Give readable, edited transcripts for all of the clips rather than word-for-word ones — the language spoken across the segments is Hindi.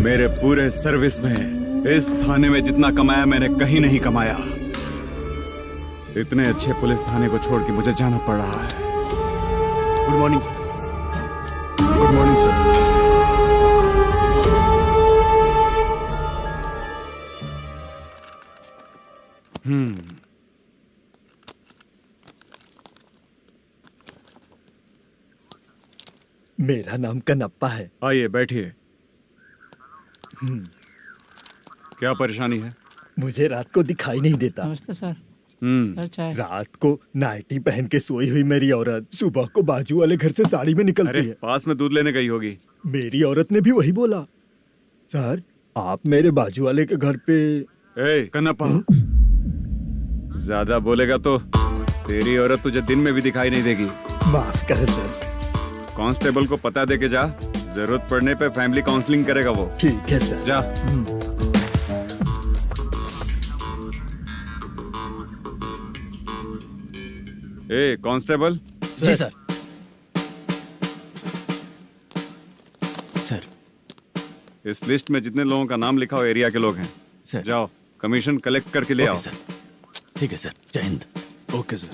मेरे पूरे सर्विस में इस थाने में जितना कमाया मैंने कहीं नहीं कमाया। इतने अच्छे पुलिस थाने को छोड़ के मुझे जाना पड़ रहा है। Good morning sir. Good morning sir. मेरा नाम कनप्पा है। आइए बैठिए। क्या परेशानी है? मुझे रात को दिखाई नहीं देता। नमस्ते सर। सर चाय। रात को नाइटी पहन के सोई हुई मेरी औरत सुबह को बाजू वाले घर से साड़ी में निकलती अरे है। पास में दूध लेने गई होगी। मेरी औरत ने भी वही बोला। सर आप मेरे बाजू वाले के घर पे। ए कन्नप्पा, ज्यादा बोलेगा तो तेरी औरत तुझे दिन में भी दिखाई नहीं देगी। माफ करें सर। कांस्टेबल को पता दे के जा, जरूरत पड़ने पे फैमिली काउंसलिंग करेगा वो। ठीक है सर। जा। ए कांस्टेबल। जी सर। सर इस लिस्ट में जितने लोगों का नाम लिखा हो एरिया के लोग हैं। सर। जाओ कमीशन कलेक्ट करके ले आओ। सर ठीक है सर। जय हिंद। Okay sir.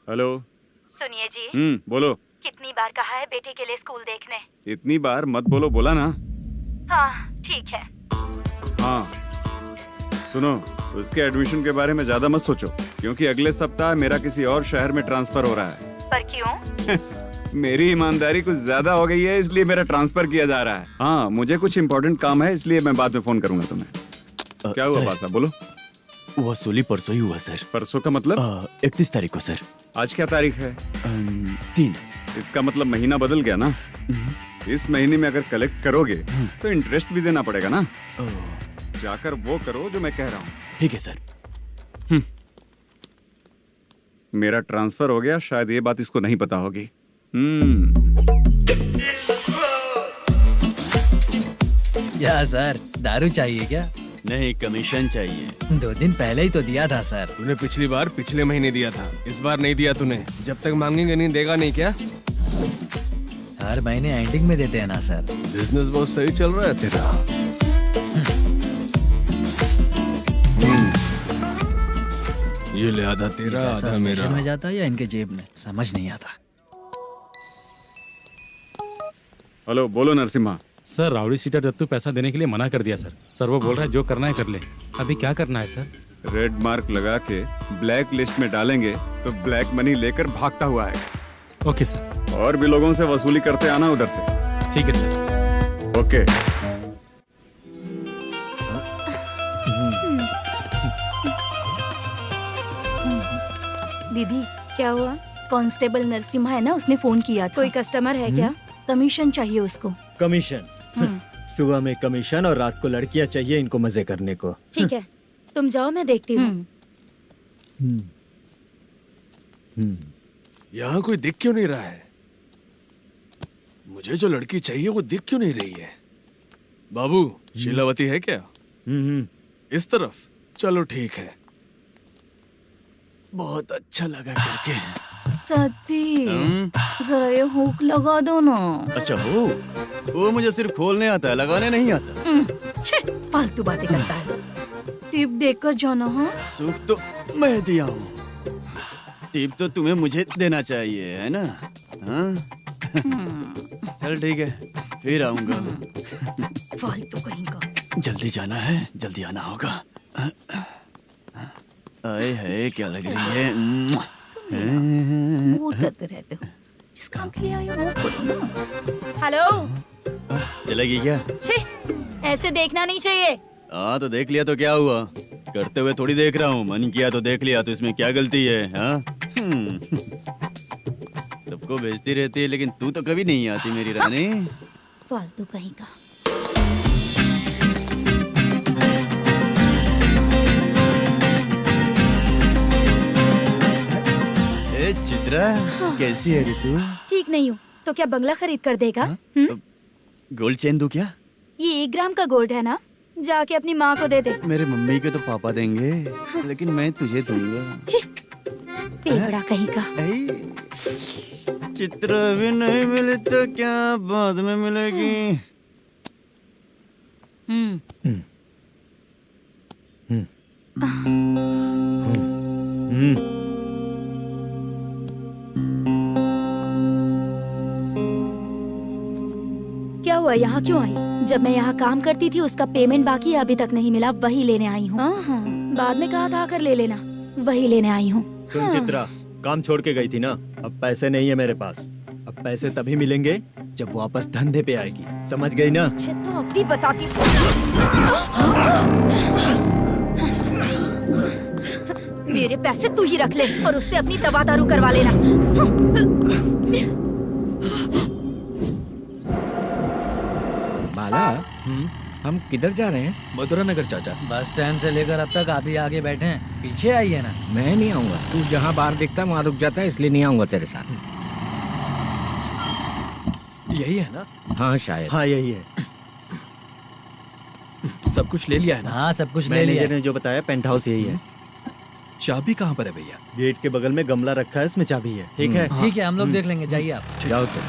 हेलो। सुनिए जी। बोलो। कितनी बार कहा है बेटे के लिए स्कूल देखने? इतनी बार मत बोलो, बोला ना। हाँ ठीक है। हाँ सुनो, उसके एडमिशन के बारे में ज्यादा मत सोचो, क्योंकि अगले सप्ताह मेरा किसी और शहर में ट्रांसफर हो रहा है। पर क्यों? मेरी ईमानदारी कुछ ज्यादा हो गई है, इसलिए मेरा ट्रांसफर किया जा रहा है। हाँ मुझे कुछ इम्पोर्टेंट काम है, इसलिए मैं बाद में फोन करूंगा तुम्हें। क्या हुआ पासा, बोलो। वसूली परसों ही हुआ सर। परसों का मतलब? 31 तारीख को सर। आज क्या तारीख है? 3। इसका मतलब महीना बदल गया ना। इस महीने में अगर कलेक्ट करोगे तो इंटरेस्ट भी देना पड़ेगा ना। जाकर वो करो जो मैं कह रहा हूँ। ठीक है सर। मेरा ट्रांसफर हो गया, शायद ये बात इसको नहीं पता होगी। क्या सर, दारू चाहिए क्या? नहीं, कमीशन चाहिए। 2 दिन पहले ही तो दिया था सर। तूने पिछली बार पिछले महीने दिया था, इस बार नहीं दिया तूने। जब तक मांगेंगे नहीं देगा नहीं क्या? हर महीने एंडिंग में देते हैं ना सर। बिजनेस बहुत सही चल रहा है तेरा। ये ले आधा तेरा, पैसा आधा मेरा। स्टेशन में जाता है या इनके जेब में, समझ नहीं आता। हेलो, बोलो Narasimha. Sir rowdy seater Dattu पैसा देने के लिए मना कर दिया सर। सर वो बोल रहा है जो करना है कर ले। अभी क्या करना है सर? रेड मार्क लगा के ब्लैक लिस्ट में डालेंगे तो ब्लैक मनी लेकर भागता हुआ आएगा। Okay sir. और भी लोगों से वसूली करते आना उधर से। ठीक है सर। ओके। दीदी क्या हुआ? कांस्टेबल नरसिम्हा है ना, उसने फोन किया। कोई कस्टमर है क्या? कमीशन चाहिए उसको। कमीशन? सुबह में कमीशन और रात को लड़कियां चाहिए इनको मजे करने को। ठीक है तुम जाओ, मैं देखती हूँ। यहाँ कोई दिख क्यों नहीं रहा है? मुझे जो लड़की चाहिए वो दिख क्यों नहीं रही है? बाबू, शीलावती है क्या? इस तरफ? चलो ठीक है। बहुत अच्छा लगा करके। सती जरा ये हुक लगा दो ना। अच्छा वो मुझे सिर्फ खोलने आता है, लगाने नहीं आता। छे, फालतू बातें करता है। टिप देकर जाना। हाँ सुख तो मैं दिया हूँ, टिप तो तुम्हें मुझे देना चाहिए, है ना? हाँ? चल ठीक है, फिर आऊंगा। फालतू कहीं का। जल्दी जाना है, जल्दी आना होगा। आए है क्या लग रही है? वो करते रहते हो, जिस काम के लिए आए हो वो करो ना। हेलो, चलेगी क्या? छे, ऐसे देखना नहीं चाहिए। हाँ तो देख लिया तो क्या हुआ? करते हुए थोड़ी देख रहा हूँ, मन किया तो देख लिया, तो इसमें क्या गलती है? हाँ? सबको भेजती रहती है लेकिन तू तो कभी नहीं आती मेरी रानी। फालतू कहीं का। ए चित्रा, कैसी है रे तू? ठीक नहीं हूँ तो क्या बंगला खरीद कर देगा? गोल्ड चेन दूं क्या? ये 1 ग्राम का गोल्ड है ना, जाके अपनी माँ को दे दे। मेरे मम्मी के तो पापा देंगे, लेकिन मैं तुझे दूंगा। छी, तेवड़ा कहीं का। चित्र भी नहीं मिली तो क्या बाद में मिलेगी। हम्म। क्या हुआ, यहाँ क्यों आई? जब मैं यहाँ काम करती थी उसका पेमेंट बाकी है, अभी तक नहीं मिला, वही लेने आई हूँ। हाँ, बाद में कहा था आकर ले लेना, वही लेने आई हूँ। सुन चित्रा, काम छोड़ के गई थी ना, अब पैसे नहीं है मेरे पास। अब पैसे तभी मिलेंगे जब वापस धंधे पे आएगी, समझ गई ना? अच्छा तो अब भी बताती। मेरे पैसे तू ही रख ले और उससे अपनी दवा दारू करवा लेना। बाला, हम किधर जा रहे हैं? मथुरा नगर चाचा। बस स्टैंड से लेकर अब तक आप ही आगे बैठे हैं, पीछे आइए ना। मैं नहीं आऊंगा, तू जहाँ बाहर दिखता वहाँ रुक जाता है, इसलिए नहीं आऊंगा तेरे साथ। यही है ना? हाँ शायद। हाँ यही है। सब कुछ ले लिया है ना? हाँ सब कुछ ले लिया। मैनेजर ने जो बताया पेंट हाउस यही है। चाबी कहाँ पर है भैया? गेट के बगल में गमला रखा है, उसमें चाबी है। ठीक है? ठीक है, हम लोग देख लेंगे, जाइए आप। जाओ तो।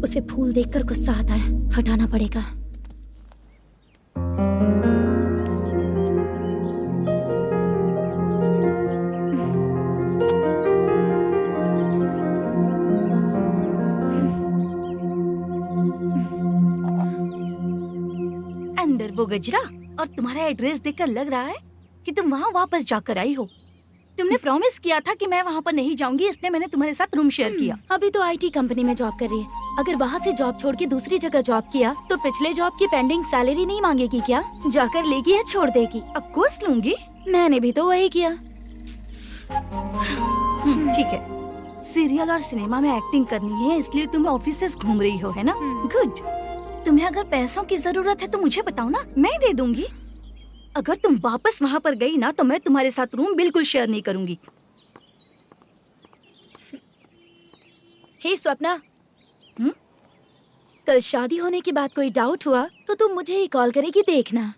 उसे फूल देखकर गुस्सा आता है, हटाना पड़ेगा। अंदर वो गजरा और तुम्हारा एड्रेस देखकर लग रहा है कि तुम वहाँ वापस जाकर आई हो। तुमने प्रॉमिस किया था कि मैं वहाँ पर नहीं जाऊंगी, इसलिए मैंने तुम्हारे साथ रूम शेयर किया। अभी तो आईटी कंपनी में जॉब कर रही है। अगर वहाँ से जॉब छोड़ के दूसरी जगह जॉब किया तो पिछले जॉब की पेंडिंग सैलरी नहीं मांगेगी क्या? जाकर लेगी या छोड़ देगी? ऑफ कोर्स लूंगी, मैंने भी तो वही किया। ठीक है, सीरियल और सिनेमा में एक्टिंग करनी है, इसलिए तुम ऑफिसेस घूम रही हो, है ना? गुड। तुम्हें अगर पैसों की जरूरत है तो मुझे बताओ ना, मैं दे दूंगी। अगर तुम वापस वहाँ पर गई ना तो मैं तुम्हारे साथ रूम बिल्कुल शेयर नहीं करूंगी। हे स्वप्ना, कल शादी होने की बात कोई डाउट हुआ तो तुम मुझे ही कॉल करेगी, देखना।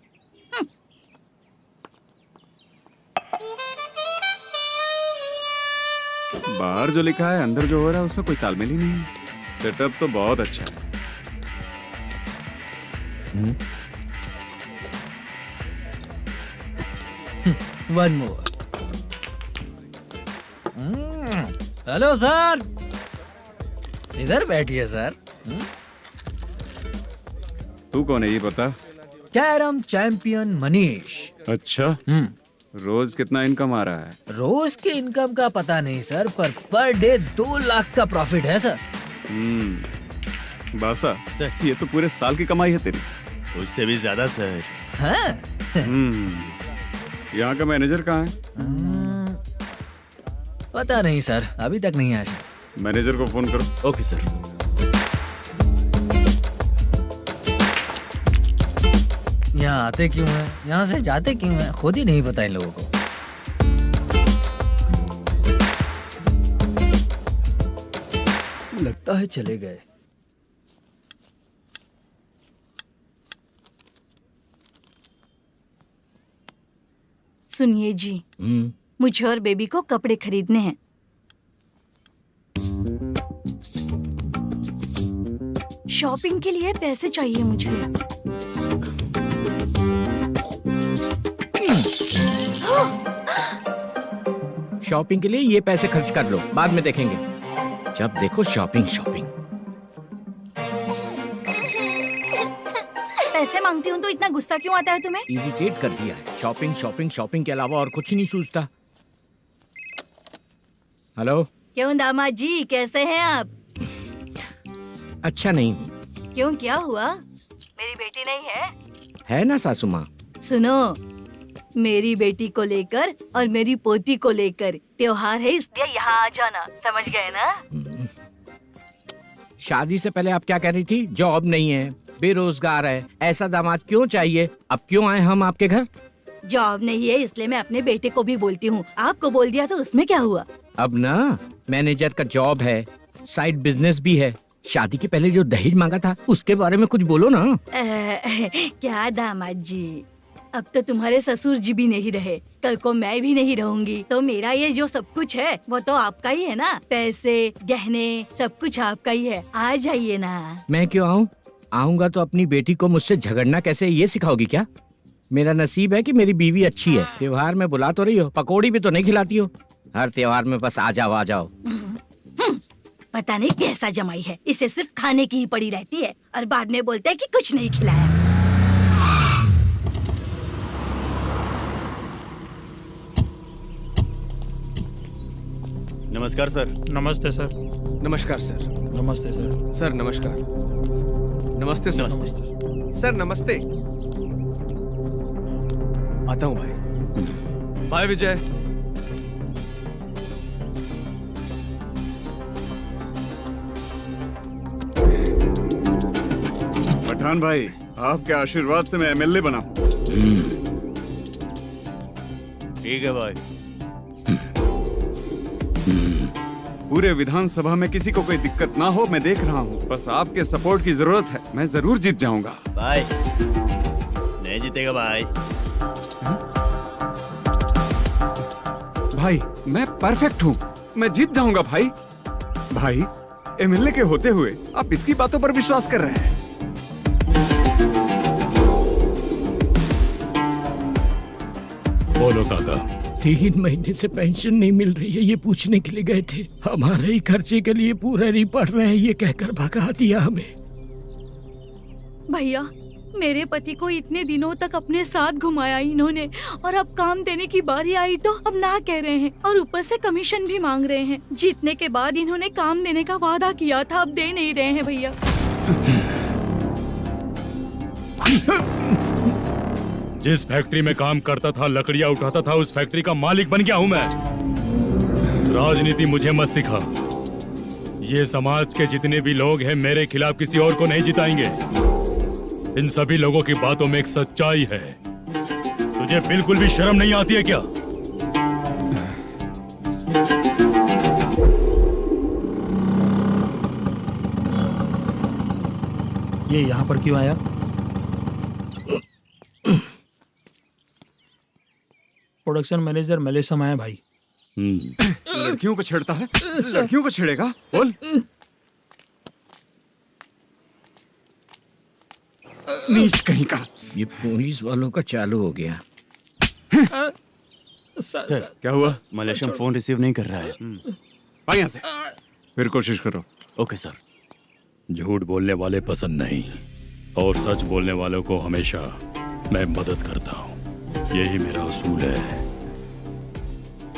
बाहर जो लिखा है अंदर जो हो रहा है उसमें कोई तालमेल ही नहीं है। सेटअप तो बहुत अच्छा है। One more. हेलो सर, इधर बैठिए सर। तू कौन है ये बता? Carrom champion Manish. अच्छा, रोज कितना इनकम आ रहा है? रोज के इनकम का पता नहीं सर, पर डे 2 लाख का प्रॉफिट है सर। बासा, ये तो पूरे साल की कमाई है तेरी। उससे भी ज्यादा सर। हाँ? यहाँ का मैनेजर कहाँ है? पता नहीं सर, अभी तक नहीं आया। मैनेजर को फोन करो। Okay sir. यहाँ आते क्यों हैं, यहाँ से जाते क्यों हैं, खुद ही नहीं पता इन लोगों को। लगता है चले गए। सुनिए जी, मुझे और बेबी को कपड़े खरीदने हैं। शॉपिंग के लिए पैसे चाहिए मुझे। शॉपिंग के लिए ये पैसे खर्च कर लो, बाद में देखेंगे। जब देखो शॉपिंग शॉपिंग। पैसे मांगती हूँ तो इतना गुस्सा क्यों आता है तुम्हें? इरिटेट कर दिया है। शॉपिंग शॉपिंग शॉपिंग के अलावा और कुछ नहीं सूझता। हेलो। क्यों दामाद जी, कैसे हैं आप? अच्छा नहीं। क्यों, क्या हुआ? मेरी बेटी नहीं है? है ना सासू माँ। सुनो, मेरी बेटी को लेकर और मेरी पोती को लेकर त्योहार है, इसलिए यहाँ आ जाना, समझ गए ना? शादी से पहले आप क्या कह रही थी? जॉब नहीं है, बेरोजगार है, ऐसा दामाद क्यों चाहिए? अब क्यों आए हम आपके घर? जॉब नहीं है इसलिए मैं अपने बेटे को भी बोलती हूँ, आपको बोल दिया तो उसमें क्या हुआ? अब ना मैनेजर का जॉब है, साइड बिजनेस भी है। शादी के पहले जो दहेज मांगा था उसके बारे में कुछ बोलो ना। क्या दामाद जी, अब तो तुम्हारे ससुर जी भी नहीं रहे, कल को मैं भी नहीं रहूंगी, तो मेरा ये जो सब कुछ है वो तो आपका ही है ना, पैसे गहने सब कुछ आपका ही है, आ जाइए ना। मैं क्यों आऊँ? आऊंगा तो अपनी बेटी को मुझसे झगड़ना कैसे ये सिखाओगी क्या? मेरा नसीब है कि मेरी बीवी अच्छी है। त्योहार में बुला तो रही हो, पकौड़ी भी तो नहीं खिलाती हो। हर त्योहार में बस आ जाओ आ जाओ। पता नहीं कैसा जमाई है, इसे सिर्फ खाने की ही पड़ी रहती है और बाद में बोलते हैं कि कुछ नहीं खिलाया। नमस्कार सर। नमस्ते सर। नमस्कार सर। नमस्ते सर। सर नमस्कार। नमस्ते सर। सर नमस्ते। आता हूँ भाई। बाय विजय। पठान भाई, आपके आशीर्वाद से मैं एमएलए बना हूँ। ठीक है भाई। पूरे विधानसभा में किसी को कोई दिक्कत ना हो, मैं देख रहा हूँ। बस आपके सपोर्ट की जरूरत है, मैं जरूर जीत जाऊंगा। भाई नहीं जीतेगा भाई। भाई मैं परफेक्ट हूँ, मैं जीत जाऊंगा भाई। भाई एमएलए के होते हुए आप इसकी बातों पर विश्वास कर रहे हैं। बोलो काका। 3 महीने से पेंशन नहीं मिल रही है, ये पूछने के लिए गए थे। हमारे ही खर्चे के लिए पूरा नहीं पड़ रहे हैं, ये कहकर भगा दिया हमें। भैया, मेरे पति को इतने दिनों तक अपने साथ घुमाया इन्होंने, और अब काम देने की बारी आई तो अब ना कह रहे हैं, और ऊपर से कमीशन भी मांग रहे हैं। जीतने के बाद इन्होंने काम देने का वादा किया था, अब दे नहीं रहे हैं भैया। जिस फैक्ट्री में काम करता था, लकड़ियां उठाता था, उस फैक्ट्री का मालिक बन गया हूं मैं। राजनीति मुझे मत सिखा। ये समाज के जितने भी लोग हैं मेरे खिलाफ किसी और को नहीं जिताएंगे। इन सभी लोगों की बातों में एक सच्चाई है। तुझे बिल्कुल भी शर्म नहीं आती है क्या? ये यहाँ पर क्यों आया? प्रोडक्शन मैनेजर मलेशम आया भाई। लड़कियों को छेड़ता है, लड़कियों को छेड़ेगा? बोल। नीच कहीं का। ये पुलिस वालों का चालू हो गया। सर क्या हुआ? मलेशम फोन रिसीव नहीं कर रहा है। भाई यहाँ से फिर कोशिश करो। Okay sir. झूठ बोलने वाले पसंद नहीं, और सच बोलने वालों को हमेशा मैं मदद करता हूँ। यही मेरा असूल है।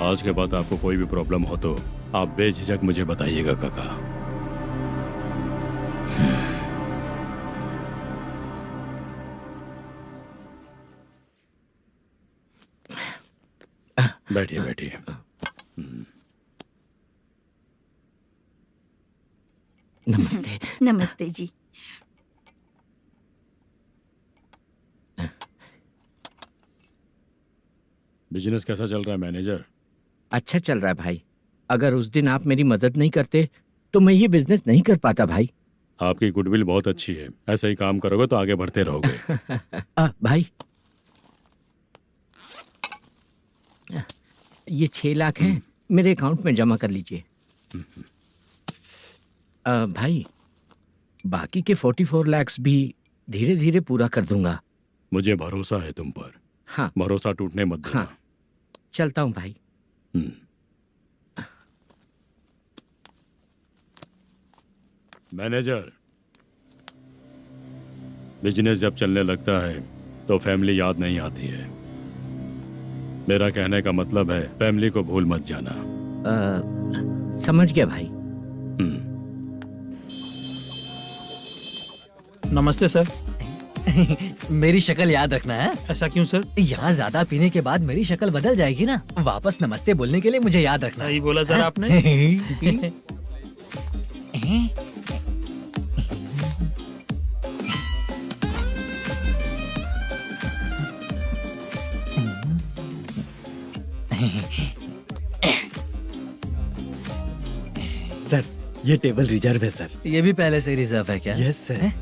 आज के बाद आपको कोई भी प्रॉब्लम हो तो आप बेझिझक मुझे बताइएगा काका। बैठिए बैठिए। नमस्ते। नमस्ते जी। बिजनेस कैसा चल रहा है मैनेजर? अच्छा चल रहा है भाई। अगर उस दिन आप मेरी मदद नहीं करते तो मैं ये बिजनेस नहीं कर पाता भाई। आपकी गुडविल बहुत अच्छी है, ऐसा ही काम करोगे तो आगे बढ़ते रहोगे। भाई ये 6 लाख हैं, मेरे अकाउंट में जमा कर लीजिए। भाई बाकी के 44 लाख भी धीरे धीरे पूरा कर दूंगा। मुझे भरोसा है तुम पर। हाँ भरोसा टूटने मत देना। हाँ चलता हूँ भाई। मैनेजर, बिजनेस जब चलने लगता है तो फैमिली याद नहीं आती है। मेरा कहने का मतलब है फैमिली को भूल मत जाना। समझ गया भाई। नमस्ते सर। मेरी शक्ल याद रखना है। ऐसा क्यों सर? यहाँ ज्यादा पीने के बाद मेरी शक्ल बदल जाएगी ना। वापस नमस्ते बोलने के लिए मुझे याद रखना। सही बोला सर आपने। सर ये टेबल रिजर्व है सर। ये भी पहले से रिजर्व है क्या? Yes sir.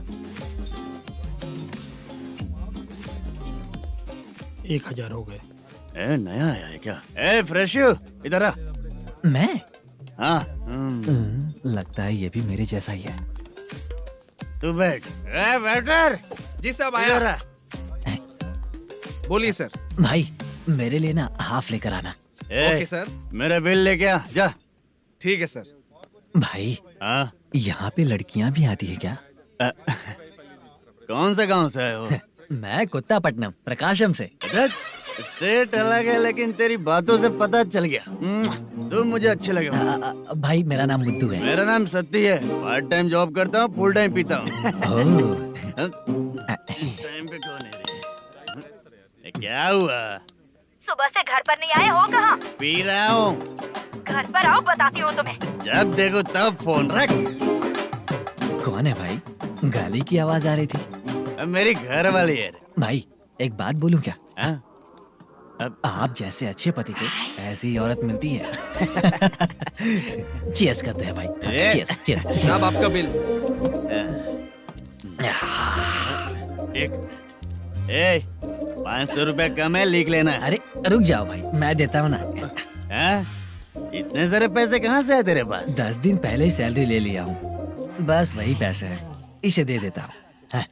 1000 हो गए। ए नया आया है क्या? ए फ्रेश इधर आ। मैं? हाँ लगता है ये भी मेरे जैसा ही है। तू बैठ। ए वेटर जी साहब इधर आया। आ। बोलिए सर। भाई मेरे लिए ना हाफ लेकर आना। Okay sir. मेरा बिल लेके आ जा। ठीक है सर। भाई हाँ यहाँ पे लड़कियाँ भी आती है क्या? कौन सा गांव से आए हो? मैं कुत्तापट्टनम प्रकाशम से। स्टेट अलग है लेकिन तेरी बातों से पता चल गया। तुम मुझे अच्छे लगे हो। भाई मेरा नाम मुद्दू है। मेरा नाम सत्ती है। पार्ट टाइम जॉब करता हूँ, फुल टाइम पीता हूँ। इस टाइम पे कौन है रे? क्या हुआ? सुबह से घर पर नहीं आए हो? कहाँ? पी रहा हूँ। घर पर आओ, बताती हूँ तुम्हें। जब देखो तब फोन रख। कौन है भाई? गाली की आवाज आ रही थी। अब मेरी घर वाली है। भाई एक बात बोलूं क्या? हाँ? अब आप जैसे अच्छे पति को ऐसी ही औरत मिलती है। चीयर्स करते हैं भाई। Cheers cheers. साहब आपका बिल। एक 500 रुपया कम है, लिख लेना। अरे रुक जाओ भाई, मैं देता हूँ ना। हाँ? इतने सारे पैसे कहाँ से आए तेरे पास? 10 दिन पहले ही सैलरी ले लिया हूँ। बस वही पैसे हैं, इसे दे देता हूँ। हाँ,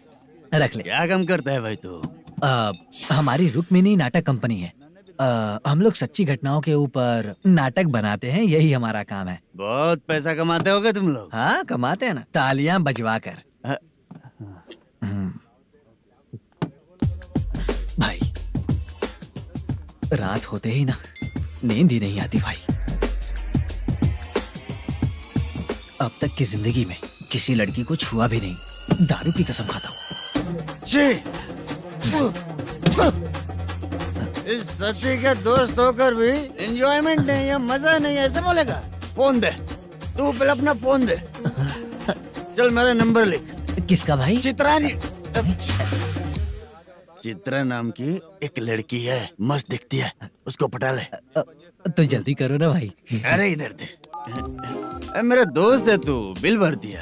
रख ले। क्या काम करता है भाई तू? हमारी रुक्मिणी नाटक कंपनी है। हम लोग सच्ची घटनाओं के ऊपर नाटक बनाते हैं, यही हमारा काम है। बहुत पैसा कमाते होगे तुम लोग। हाँ कमाते हैं ना, तालियां बजवा कर। भाई रात होते ही ना नींद ही नहीं आती भाई। अब तक की जिंदगी में किसी लड़की को छुआ भी नहीं, दारू की कसम खाता हूँ। इस सच्ची का दोस्त होकर भी एंजॉयमेंट नहीं है, मजा नहीं है, ऐसे बोलेगा? फोन दे, तू पहले अपना फोन दे। चल मेरा नंबर लिख। किसका भाई? चित्रानी। चित्रा नाम की एक लड़की है, मस्त दिखती है, उसको पटा ले। तो जल्दी करो ना भाई। अरे इधर दे। अरे मेरा दोस्त है तू, बिल भर दिया।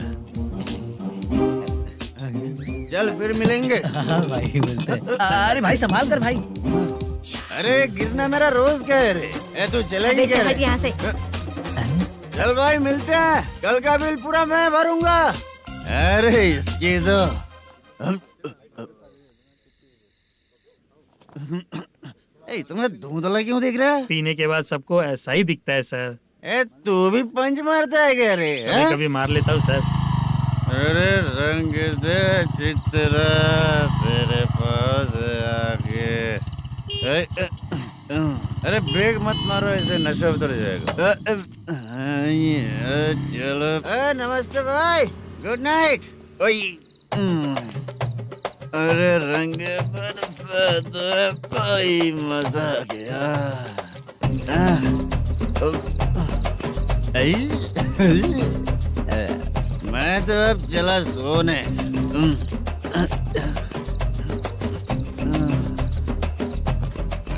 चल फिर मिलेंगे। हाँ भाई मिलते हैं। अरे भाई संभाल कर भाई। अरे गिरना मेरा रोज का है रे। ए तू चलेगी क्या रे? यहाँ से। चल भाई मिलते हैं, कल का बिल पूरा मैं भरूंगा। अरे इसकी तो तुम्हें धुंधला क्यों दिख रहा है? पीने के बाद सबको ऐसा ही दिखता है सर। ए तू भी पंच मारता है क्या रे? कभी कभी मार लेता हूँ सर। अरे रंग दे चित्रा तेरे पास आके। अरे ब्रेक मत मारो, ऐसे नशा उतर जाएगा। चलो। नमस्ते भाई, गुड नाइट। अरे रंग बरसात भाई, मजा आ गया। मैं तो अब चला सोने।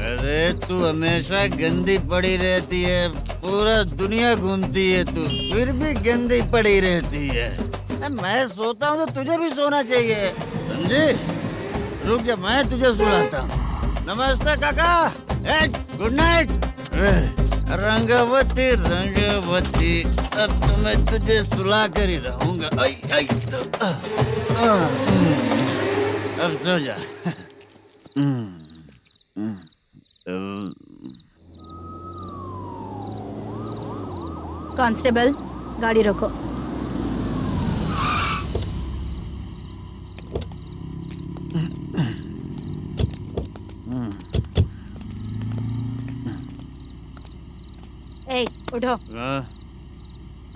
अरे तू हमेशा गंदी पड़ी रहती है, पूरा दुनिया घूमती है तू, फिर भी गंदी पड़ी रहती है। मैं सोता हूँ तो तुझे भी सोना चाहिए, समझे? रुक जा, मैं तुझे सुलाता हूँ। नमस्ते काका, गुड नाइट। रंगवती रंगवती, अब तो मैं तुझे सुला कर ही रहूंगा। अब सो जा। कांस्टेबल, गाड़ी रोको। ए उठो।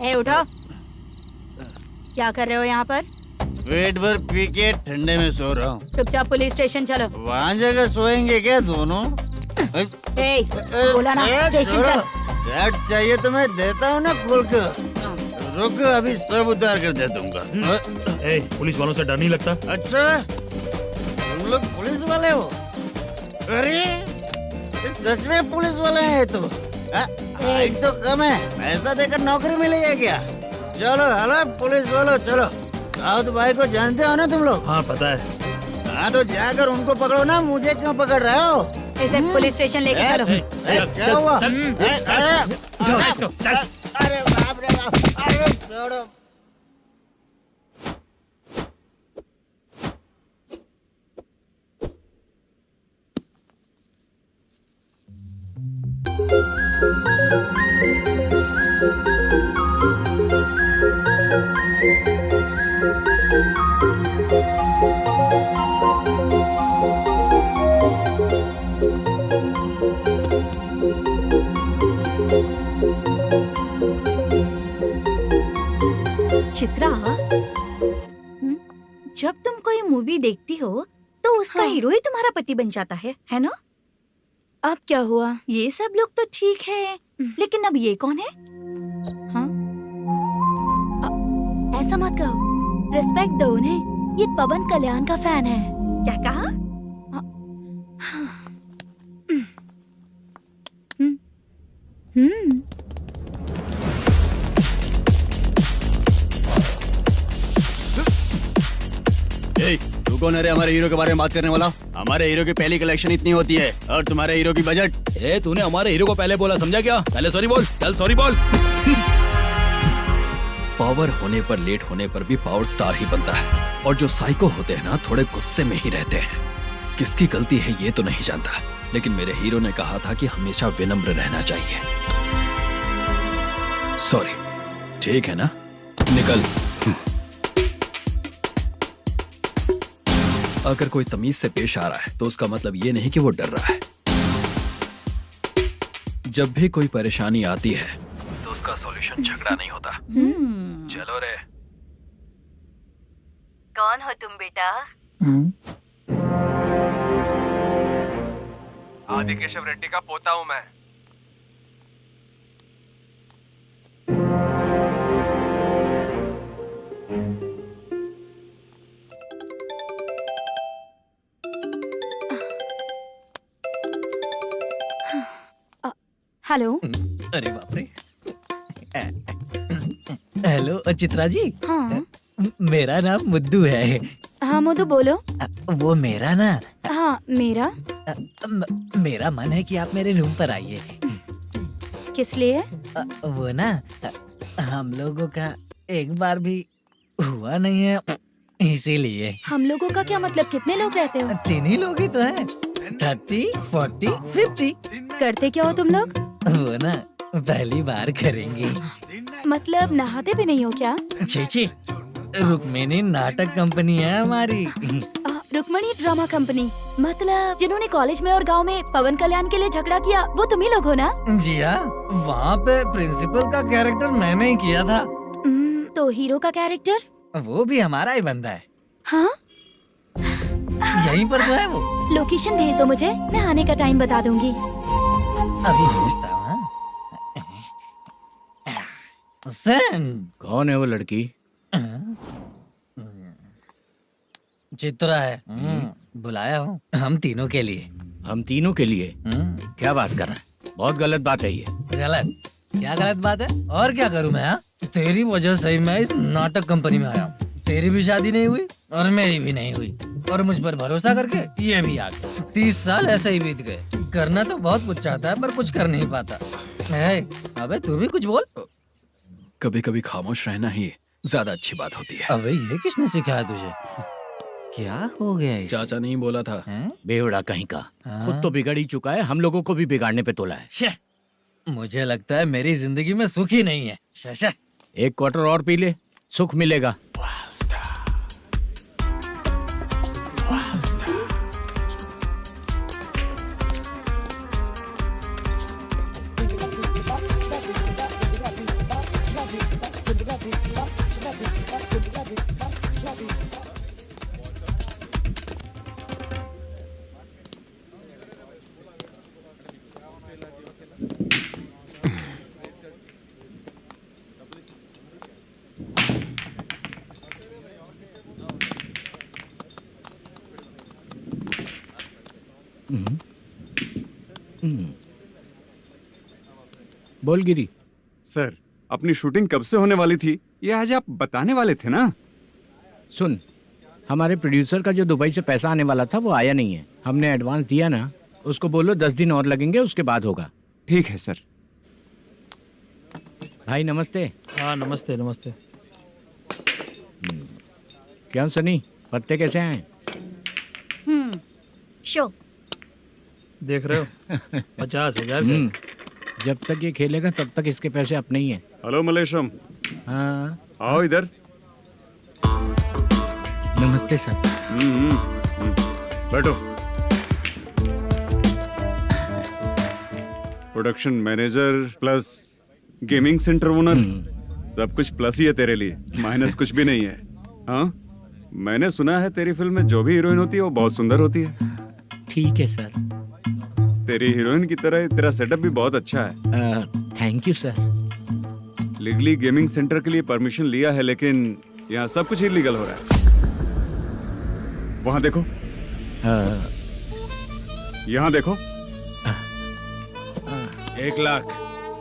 ए उठो। क्या कर रहे हो यहाँ पर? पेट भर पी के ठंडे में सो रहा हूँ। चुपचाप पुलिस स्टेशन चलो। वहाँ जगह सोएंगे क्या दोनों? ए, बोला ना, स्टेशन चल। शर्ट चाहिए तो मैं देता हूँ ना खोल कर। रुक, अभी सब उतार कर दे दूंगा। ए, पुलिस वालों से डर नहीं लगता? अच्छा, तुम लोग पुलिस वाले हो? अरे ये सच में पुलिस वाले हैं तो? हाइट तो कम है, पैसा देकर नौकरी मिलेगी क्या? चलो हेलो पुलिस वालों, चलो। राउत भाई को जानते हो ना तुम लोग? हाँ पता है। हाँ तो जाकर उनको पकड़ो ना, मुझे क्यों पकड़ रहे हो? इसे पुलिस स्टेशन लेके चलो। क्या हुआ? चल। अरे बाप रे बाप, अरे छोड़ो। चित्रा, जब तुम कोई मूवी देखती हो तो उसका हीरो ही तुम्हारा पति बन जाता है ना? अब क्या हुआ? ये सब लोग तो ठीक है, लेकिन अब ये कौन है? हाँ? ऐसा मत कहो, रिस्पेक्ट दो उन्हें। ये पवन कल्याण का फैन है। क्या कहा? तू कौन है रे हमारे हीरो के बारे में बात करने वाला? हमारे हीरो की पहली कलेक्शन इतनी होती है और तुम्हारे हीरो की बजट। ए, तूने हमारे हीरो को पहले बोला, समझा क्या? पहले सॉरी बोल, चल सॉरी बोल। पावर होने पर, लेट होने पर भी पावर स्टार ही बनता है। और जो साइको होते हैं ना, थोड़े गुस्से में ही रहते हैं। किसकी गलती है ये तो नहीं जानता, लेकिन मेरे हीरो ने कहा था कि हमेशा विनम्र रहना चाहिए। सॉरी, ठीक है ना? निकल। अगर कोई तमीज से पेश आ रहा है तो उसका मतलब ये नहीं कि वो डर रहा है। जब भी कोई परेशानी आती है तो उसका सॉल्यूशन झगड़ा नहीं होता। चलो रे। कौन हो तुम बेटा? आदि केशव रेड्डी का पोता हूँ मैं। हेलो। अरे बाप रे। हेलो चित्रा जी। हाँ मेरा नाम मुद्दू है। हाँ मधु बोलो। वो मेरा ना, हाँ मेरा। मेरा मन है कि आप मेरे रूम पर आइए। किस लिए? वो ना, हम लोगों का एक बार भी हुआ नहीं है, इसीलिए। हम लोगों का क्या मतलब? कितने लोग रहते हो? 3 ही लोग ही तो हैं। 30, 40, 50। करते क्या हो तुम लोग? वो ना पहली बार करेंगे। मतलब नहाते भी नहीं हो क्या? छी, रुक्मिणी नाटक कंपनी है हमारी। Rukmani drama company? मतलब जिन्होंने कॉलेज में और गांव में पवन कल्याण के लिए झगड़ा किया, वो तुम ही लोग हो ना? जी हाँ, वहाँ पे प्रिंसिपल का कैरेक्टर मैंने ही किया था। तो हीरो का कैरेक्टर? वो भी हमारा ही बंदा है। हाँ? यहीं पर तो है वो। लोकेशन भेज दो मुझे, मैं आने का टाइम बता दूंगी। अभी भेजता हूँ। कौन है वो लड़की? चित्रा है। बुलाया हूँ हम तीनों के लिए। हम तीनों के लिए? क्या बात कर रहा है? बहुत गलत बात है ये। गलत? क्या गलत बात है? और क्या करूँ मैं? तेरी वजह से ही मैं इस नाटक कंपनी में आया हूँ। तेरी भी शादी नहीं हुई और मेरी भी नहीं हुई, और मुझ पर भरोसा करके ये भी आ गया। 30 साल ऐसे ही बीत गए। करना तो बहुत कुछ चाहता है पर कुछ कर नहीं पाता। अबे तू भी कुछ बोल। कभी कभी खामोश रहना ही ज्यादा अच्छी बात होती है। अबे ये किसने सिखाया तुझे? क्या हो गया इसे? चाचा नहीं बोला था? बेवड़ा कहीं का। खुद तो बिगड़ ही चुका है, हम लोगों को भी बिगाड़ने पे तोला है। मुझे लगता है मेरी जिंदगी में सुख ही नहीं है। शशा, 1 क्वार्टर और पी ले, सुख मिलेगा। बोल गिरी। सर, अपनी शूटिंग कब से होने वाली थी ये आज आप बताने वाले थे ना? सुन, हमारे प्रोड्यूसर का जो दुबई से पैसा आने वाला था वो आया नहीं है। हमने एडवांस दिया ना, उसको बोलो 10 दिन और लगेंगे, उसके बाद होगा। ठीक है सर। भाई नमस्ते। हाँ नमस्ते नमस्ते। क्या सनी, पत्ते कैसे आए? शो। देख रहे हो 50,000 का। जब तक ये खेलेगा तब तक इसके पैसे अपने ही हैं। हेलो मलेशम, हाँ आओ इधर। नमस्ते सर। बैठो। Production manager plus gaming centre owner, सब कुछ प्लस ही है तेरे लिए, माइनस कुछ भी नहीं है। हाँ, मैंने सुना है तेरी फिल्म में जो भी हीरोइन होती है वो बहुत सुंदर होती है। ठीक है सर। तेरी हीरोइन की तरह तेरा सेटअप भी बहुत अच्छा है। Thank you sir. Legally gaming centre के लिए परमिशन लिया है, लेकिन यहाँ सब कुछ इलीगल हो रहा है। वहाँ देखो, यहाँ देखो। 1 लाख।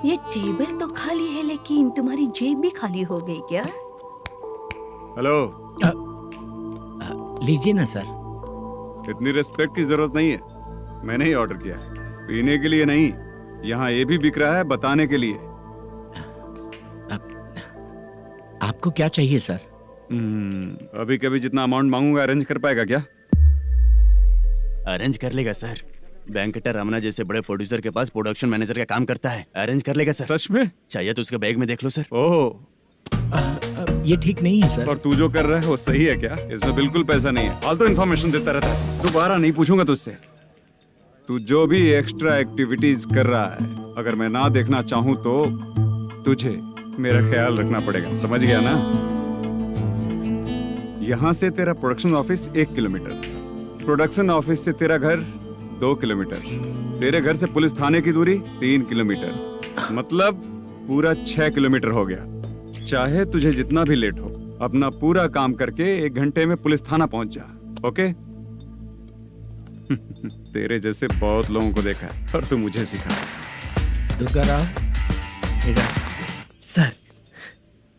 ये टेबल तो खाली है लेकिन तुम्हारी जेब भी खाली हो गई क्या? हेलो, लीजिए ना सर। इतनी रिस्पेक्ट की जरूरत नहीं है, मैंने ही ऑर्डर किया है, पीने के लिए नहीं। यहाँ ये भी बिक रहा है बताने के लिए। आपको क्या चाहिए सर? अभी कभी जितना अमाउंट मांगूंगा अरेंज कर पाएगा क्या? अरेंज कर लेगा सर। वेंकटर रमना जैसे बड़े प्रोड्यूसर के पास प्रोडक्शन मैनेजर का काम करता है, अरेंज कर लेगा सर। सच में? चाहिए तो उसके बैग में देख लो सर। ओह, ये ठीक नहीं है सर। और तू जो कर रहा है वो सही है क्या? इसमें बिल्कुल पैसा नहीं है, फालतू इन्फॉर्मेशन देता रहता है। दोबारा नहीं पूछूंगा तुझसे। तू जो भी एक्स्ट्रा एक्टिविटीज कर रहा है, अगर मैं ना देखना चाहूँ तो तुझे मेरा ख्याल रखना पड़ेगा, समझ गया ना? यहाँ से तेरा production office 1 kilometre, production office से तेरा घर 2 किलोमीटर, तेरे घर से पुलिस थाने की दूरी 3 किलोमीटर, मतलब पूरा 6 किलोमीटर हो गया। चाहे तुझे जितना भी लेट हो, अपना पूरा काम करके 1 घंटे में पुलिस थाना पहुंच जा, ओके? तेरे जैसे बहुत लोगों को देखा है और तू मुझे सिखा। सर,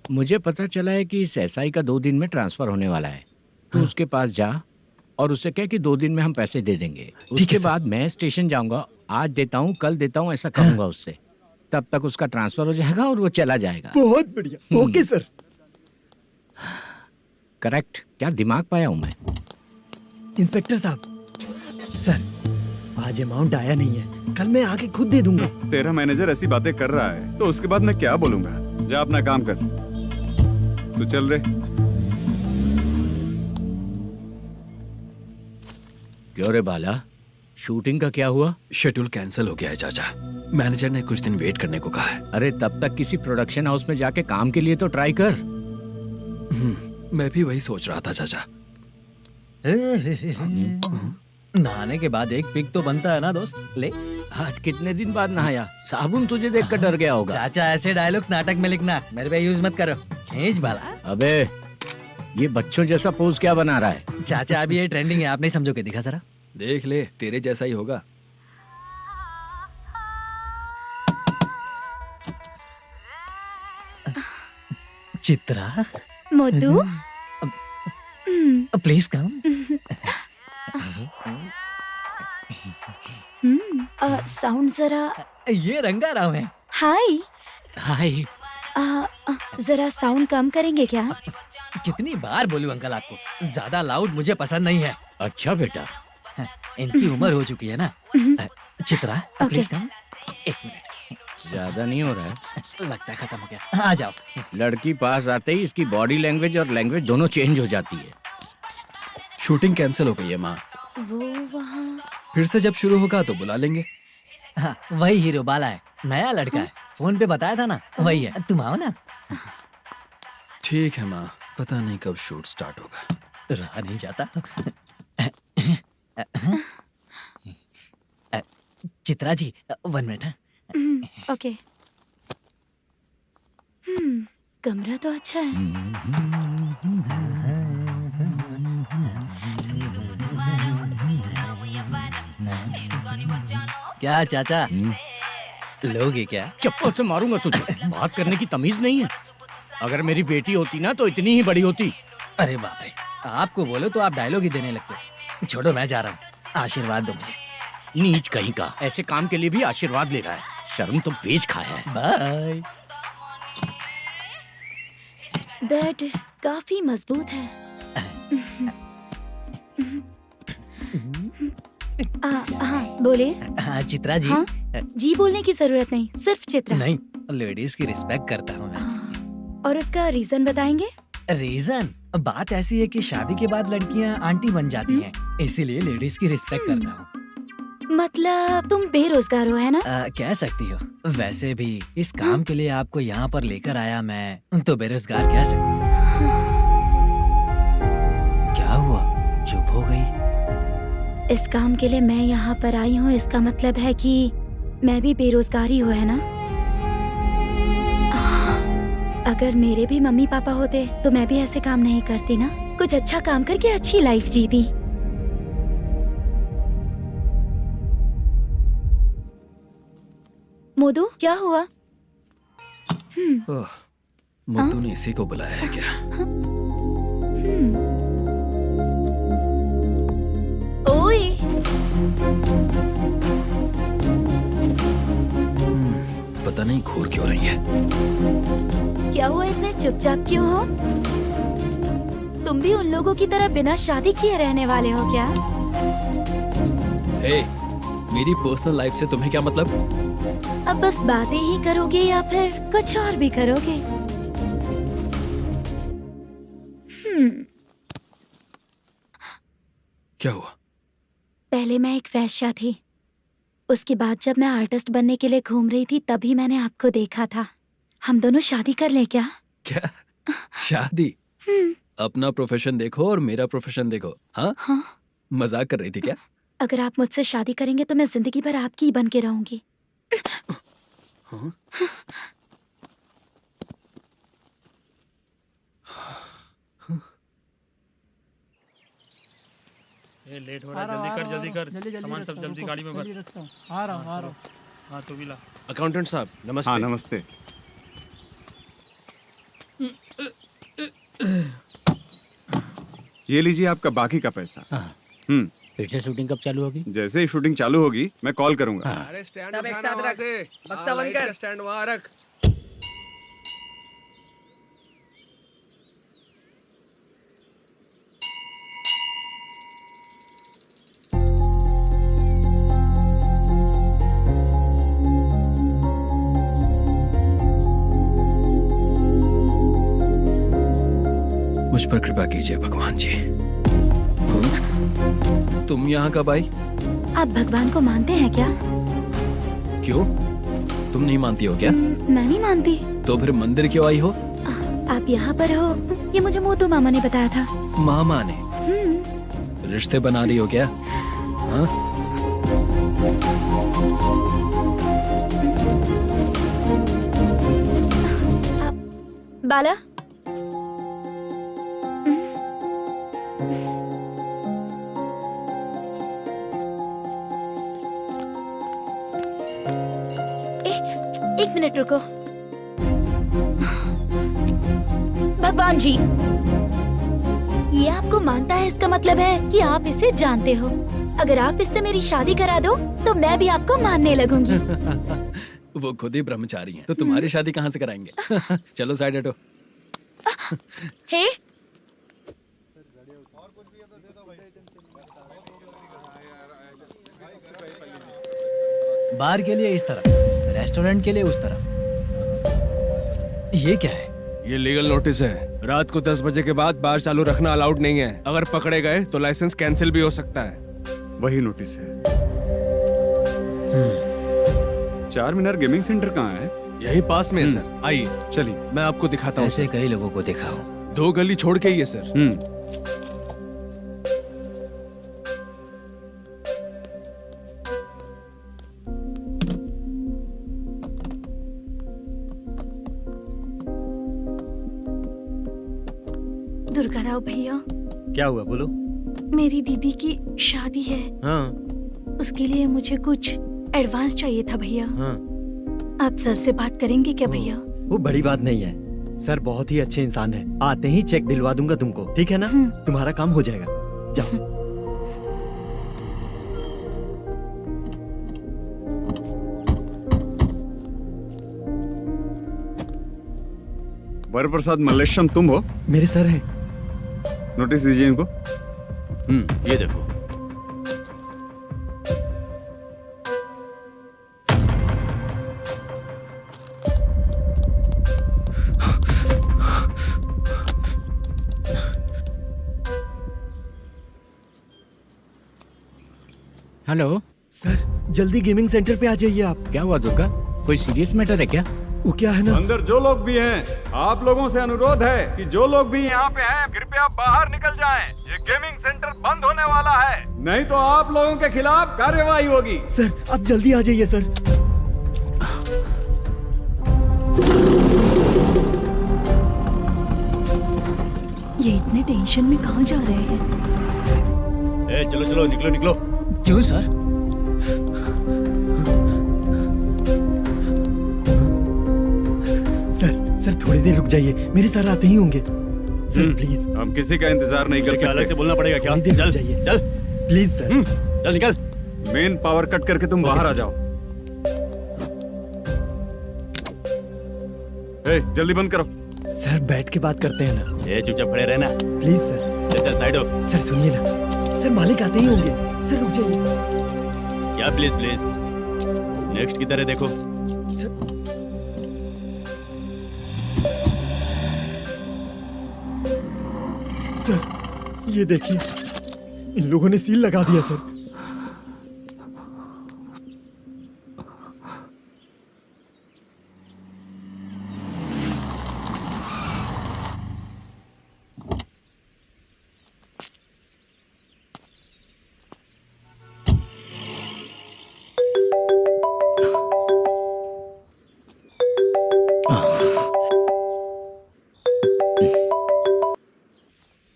मुझे पता चला है कि इस एसआई का 2 दिन में ट्रांसफर होने वाला है। तो उसके पास जा और उससे कह कि 2 दिन में हम पैसे दे देंगे। उसके बाद मैं स्टेशन जाऊंगा, आज देता हूँ कल देता हूँ ऐसा कहूंगा उससे। तब तक उसका ट्रांसफर हो जाएगा और वो चला जाएगा। बहुत बढ़िया, ओके सर। करेक्ट। क्या दिमाग पाया हूँ मैं। इंस्पेक्टर साहब, सर आज अमाउंट आया नहीं है, कल मैं आके खुद दे दूंगा। तेरा मैनेजर ऐसी बातें कर रहा है तो उसके बाद मैं क्या बोलूंगा? जा अपना काम कर, तू चल रे। क्यों रे बाला, शूटिंग का क्या हुआ? शेड्यूल कैंसिल हो गया है चाचा, मैनेजर ने कुछ दिन वेट करने को कहा है। अरे तब तक किसी प्रोडक्शन हाउस में जाके काम के लिए तो ट्राई कर। मैं भी वही सोच रहा था चाचा। नहाने के बाद एक पिक तो बनता है ना दोस्त। ले, आज कितने दिन बाद नहाया? साबुन तुझे देखकर डर गया होगा। चाचा ऐसे डायलॉग्स नाटक में लिखना, मेरे पे यूज मत करो। खींच बाला। अबे ये बच्चों जैसा पोज क्या बना रहा है? चाचा अभी ये ट्रेंडिंग है, आप नहीं समझोगे, दिखा जरा। देख ले, तेरे जैसा ही होगा। Chitra, Modu, please come. Sound जरा। ये रंगाराव है। हाय। हाय। जरा साउंड कम करेंगे क्या? कितनी बार बोलूं अंकल आपको, ज्यादा लाउड मुझे पसंद नहीं है। अच्छा बेटा, इनकी उम्र हो चुकी है ना। Chitra, please come. 1 मिनट। ज्यादा नहीं हो रहा है? लगता है खत्म हो गया। आ जाओ। लड़की पास आते ही इसकी बॉडी लैंग्वेज और लैंग्वेज दोनों चेंज हो जाती है। शूटिंग कैंसिल हो गई है माँ, वो वहाँ। फिर से जब शुरू होगा तो बुला लेंगे। हाँ, वही हीरो बाला है, नया लड़का है, फोन पे बताया था ना, वही है। तुम आओ ना। ठीक है माँ, पता नहीं कब शूट स्टार्ट होगा। रहा नहीं जाता। चित्रा जी 1 मिनट। ओके। कमरा तो अच्छा है। क्या चाचा, लोगे क्या? चप्पल से मारूंगा तुझे। बात करने की तमीज नहीं है। अगर मेरी बेटी होती ना तो इतनी ही बड़ी होती। अरे बाप रे, आपको बोलो तो आप डायलॉग ही देने लगते। छोड़ो, मैं जा रहा हूँ, आशीर्वाद दो मुझे। नीच कहीं का, ऐसे काम के लिए भी आशीर्वाद ले रहा है। शर्म तो बेच खाया है। बाय। बेड काफी मजबूत है। हाँ बोले। हाँ चित्रा जी। हाँ? जी बोलने की जरूरत नहीं, सिर्फ चित्रा। नहीं, लेडीज की रिस्पेक्ट करता हूँ मैं। और उसका रीजन बताएंगे? रीजन? बात ऐसी है कि शादी के बाद लड़कियाँ आंटी बन जाती हैं, इसीलिए लेडीज की रिस्पेक्ट करता हूँ। मतलब तुम बेरोजगार हो, है ना? कह सकती हो। वैसे भी इस काम के लिए आपको यहाँ पर लेकर आया मैं, तो बेरोजगार कह सकती हूँ। क्या हुआ, चुप हो गई? इस काम के लिए मैं यहाँ पर आई हूँ, इसका मतलब है कि मैं भी बेरोजगार ही हूँ, है ना? अगर मेरे भी मम्मी पापा होते तो मैं भी ऐसे काम नहीं करती ना। कुछ अच्छा काम करके अच्छी लाइफ जीती। मोदू, क्या हुआ? मोदू ने इसी को बुलाया है क्या? ओए, पता नहीं घूर क्यों रही है। क्या हुआ, इतने चुपचाप क्यों हो? तुम भी उन लोगों की तरह बिना शादी किए रहने वाले हो क्या? हे, मेरी पर्सनल लाइफ से तुम्हें क्या मतलब? अब बस बातें ही करोगे या फिर कुछ और भी करोगे? क्या हुआ? पहले मैं एक वैश्या थी, उसके बाद जब मैं आर्टिस्ट बनने के लिए घूम रही थी तभी मैंने आपको देखा था। हम दोनों शादी कर ले क्या? क्या शादी? अपना प्रोफेशन देखो और मेरा प्रोफेशन देखो। हाँ? हाँ। मजाक कर रही थी क्या? अगर आप मुझसे शादी करेंगे तो मैं जिंदगी भर आपकी ही बन के रहूंगी। हाँ? ये लेट हो रहा है, जल्दी कर, सामान सब जल्दी गाड़ी में भर। आ रहा हूँ। हाँ तू भी ला। अकाउंटेंट साहब नमस्ते। हाँ नमस्ते। ये लीजिए आपका बाकी का पैसा। फिर से शूटिंग कब चालू होगी? जैसे ही शूटिंग चालू होगी मैं कॉल करूंगा। अरे स्टैंड सब एक साथ रख, बक्सा बंद कर। स्टैंड वहाँ रख। मुझ पर कृपा कीजिए भगवान जी। तुम यहाँ कब आई? आप भगवान को मानते हैं क्या? क्यों? तुम नहीं मानती हो क्या? मैं नहीं मानती। तो फिर मंदिर क्यों आई हो? आप यहाँ पर हो ये मुझे मोदू मामा ने बताया था। मामा ने? रिश्ते बना रही हो क्या? हाँ? बाला, एक मिनट रुको। भगवान जी, ये आपको मानता है, इसका मतलब है कि आप इसे जानते हो। अगर आप इससे मेरी शादी करा दो तो मैं भी आपको मानने लगूंगी। वो खुद ही ब्रह्मचारी हैं, तो तुम्हारी शादी कहाँ से कराएंगे? चलो साइड हटो। हे, बार के लिए इस तरफ, रेस्टोरेंट के लिए उस तरफ। ये क्या है? ये लीगल नोटिस है। रात को 10 बजे के बाद बार चालू रखना अलाउड नहीं है। अगर पकड़े गए तो लाइसेंस कैंसिल भी हो सकता है। वही नोटिस है। चार मीनार गेमिंग सेंटर कहाँ है? यही पास में है सर, आइए चलिए। मैं आपको दिखाता हूँ। ऐसे कई लोगों को देखा हूँ। 2 गली छोड़ के ही है सर। दुर्गा राव भैया, क्या हुआ, बोलो। मेरी दीदी की शादी है, हाँ उसके लिए मुझे कुछ एडवांस चाहिए था भैया। हाँ, आप सर से बात करेंगे क्या भैया? वो बड़ी बात नहीं है, सर बहुत ही अच्छे इंसान है। आते ही चेक दिलवा दूंगा तुमको, ठीक है ना? तुम्हारा काम हो जाएगा, जाओ। वरप्रसाद मल्लेश्वरम तुम हो? मेरे सर हैं। नोटिस दीजिए इनको। ये देखो। हेलो सर, जल्दी गेमिंग सेंटर पे आ जाइए आप। क्या हुआ दुर्गा, कोई सीरियस मैटर है क्या? वो क्या है ना, अंदर जो लोग भी हैं, आप लोगों से अनुरोध है कि जो लोग भी यहाँ पे हैं, कृपया बाहर निकल जाएं। ये गेमिंग सेंटर बंद होने वाला है, नहीं तो आप लोगों के खिलाफ कार्यवाही होगी। सर आप जल्दी आ जाइए सर। ये इतने टेंशन में कहाँ जा रहे हैं? चलो चलो, निकलो निकलो। क्यों सर? सर थोड़ी देर रुक जाइए, मेरे सर आते ही होंगे। Sir please. हम किसी का इंतजार नहीं कर सकते। अलग से बोलना पड़ेगा क्या? थोड़ी देर चल रुक जाइए चल प्लीज सर। चल निकल। मेन पावर कट करके तुम बाहर आ जाओ। जल्दी बंद करो। सर बैठ के बात करते हैं ना। चुपचाप खड़े रहना। Please sir. चल चल साइड हो। सर सुनिए ना, सर मालिक आते ही होंगे। सर रुक जाइए। क्या प्लीज प्लीज? नेक्स्ट की तरह देखो। सर ये देखिए, इन लोगों ने सील लगा दिया सर।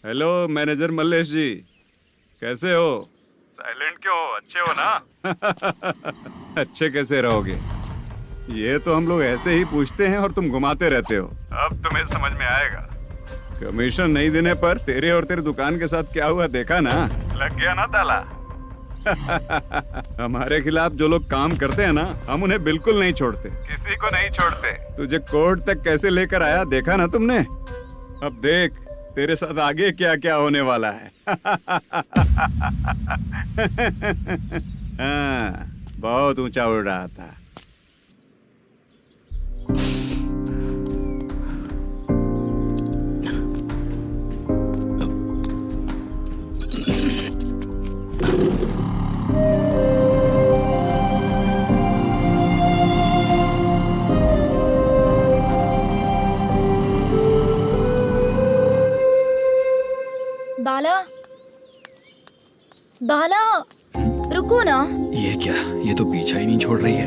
हेलो मैनेजर मल्लेश जी, कैसे हो? साइलेंट क्यों हो? अच्छे हो ना? अच्छे कैसे रहोगे? ये तो हम लोग ऐसे ही पूछते हैं और तुम घुमाते रहते हो। अब तुम्हें समझ में आएगा। कमीशन नहीं देने पर तेरे और तेरी दुकान के साथ क्या हुआ देखा ना? लग गया ना ताला। हमारे खिलाफ जो लोग काम करते हैं ना, हम उन्हें बिल्कुल नहीं छोड़ते, किसी को नहीं छोड़ते। तुझे कोर्ट तक कैसे लेकर आया देखा ना तुमने? अब देख तेरे साथ आगे क्या क्या होने वाला है। हाँ, बहुत ऊंचा उड़ रहा था। बाला, बाला, रुको ना। ये क्या, ये तो पीछा ही नहीं छोड़ रही है।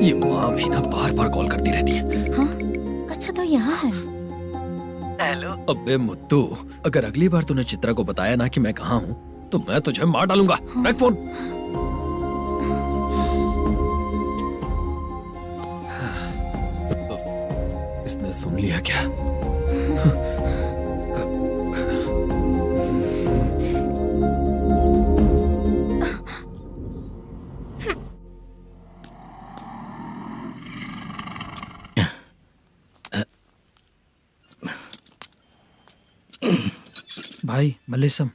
ये माँ भी ना बार बार कॉल करती रहती है। हाँ? अच्छा तो यहाँ है। हेलो। अबे मुत्तू, अगर अगली बार तूने चित्रा को बताया ना कि मैं कहाँ हूँ, तो मैं तुझे मार डालूंगा। रख फोन। इसने सुन लिया क्या? भाई मल्लेशम,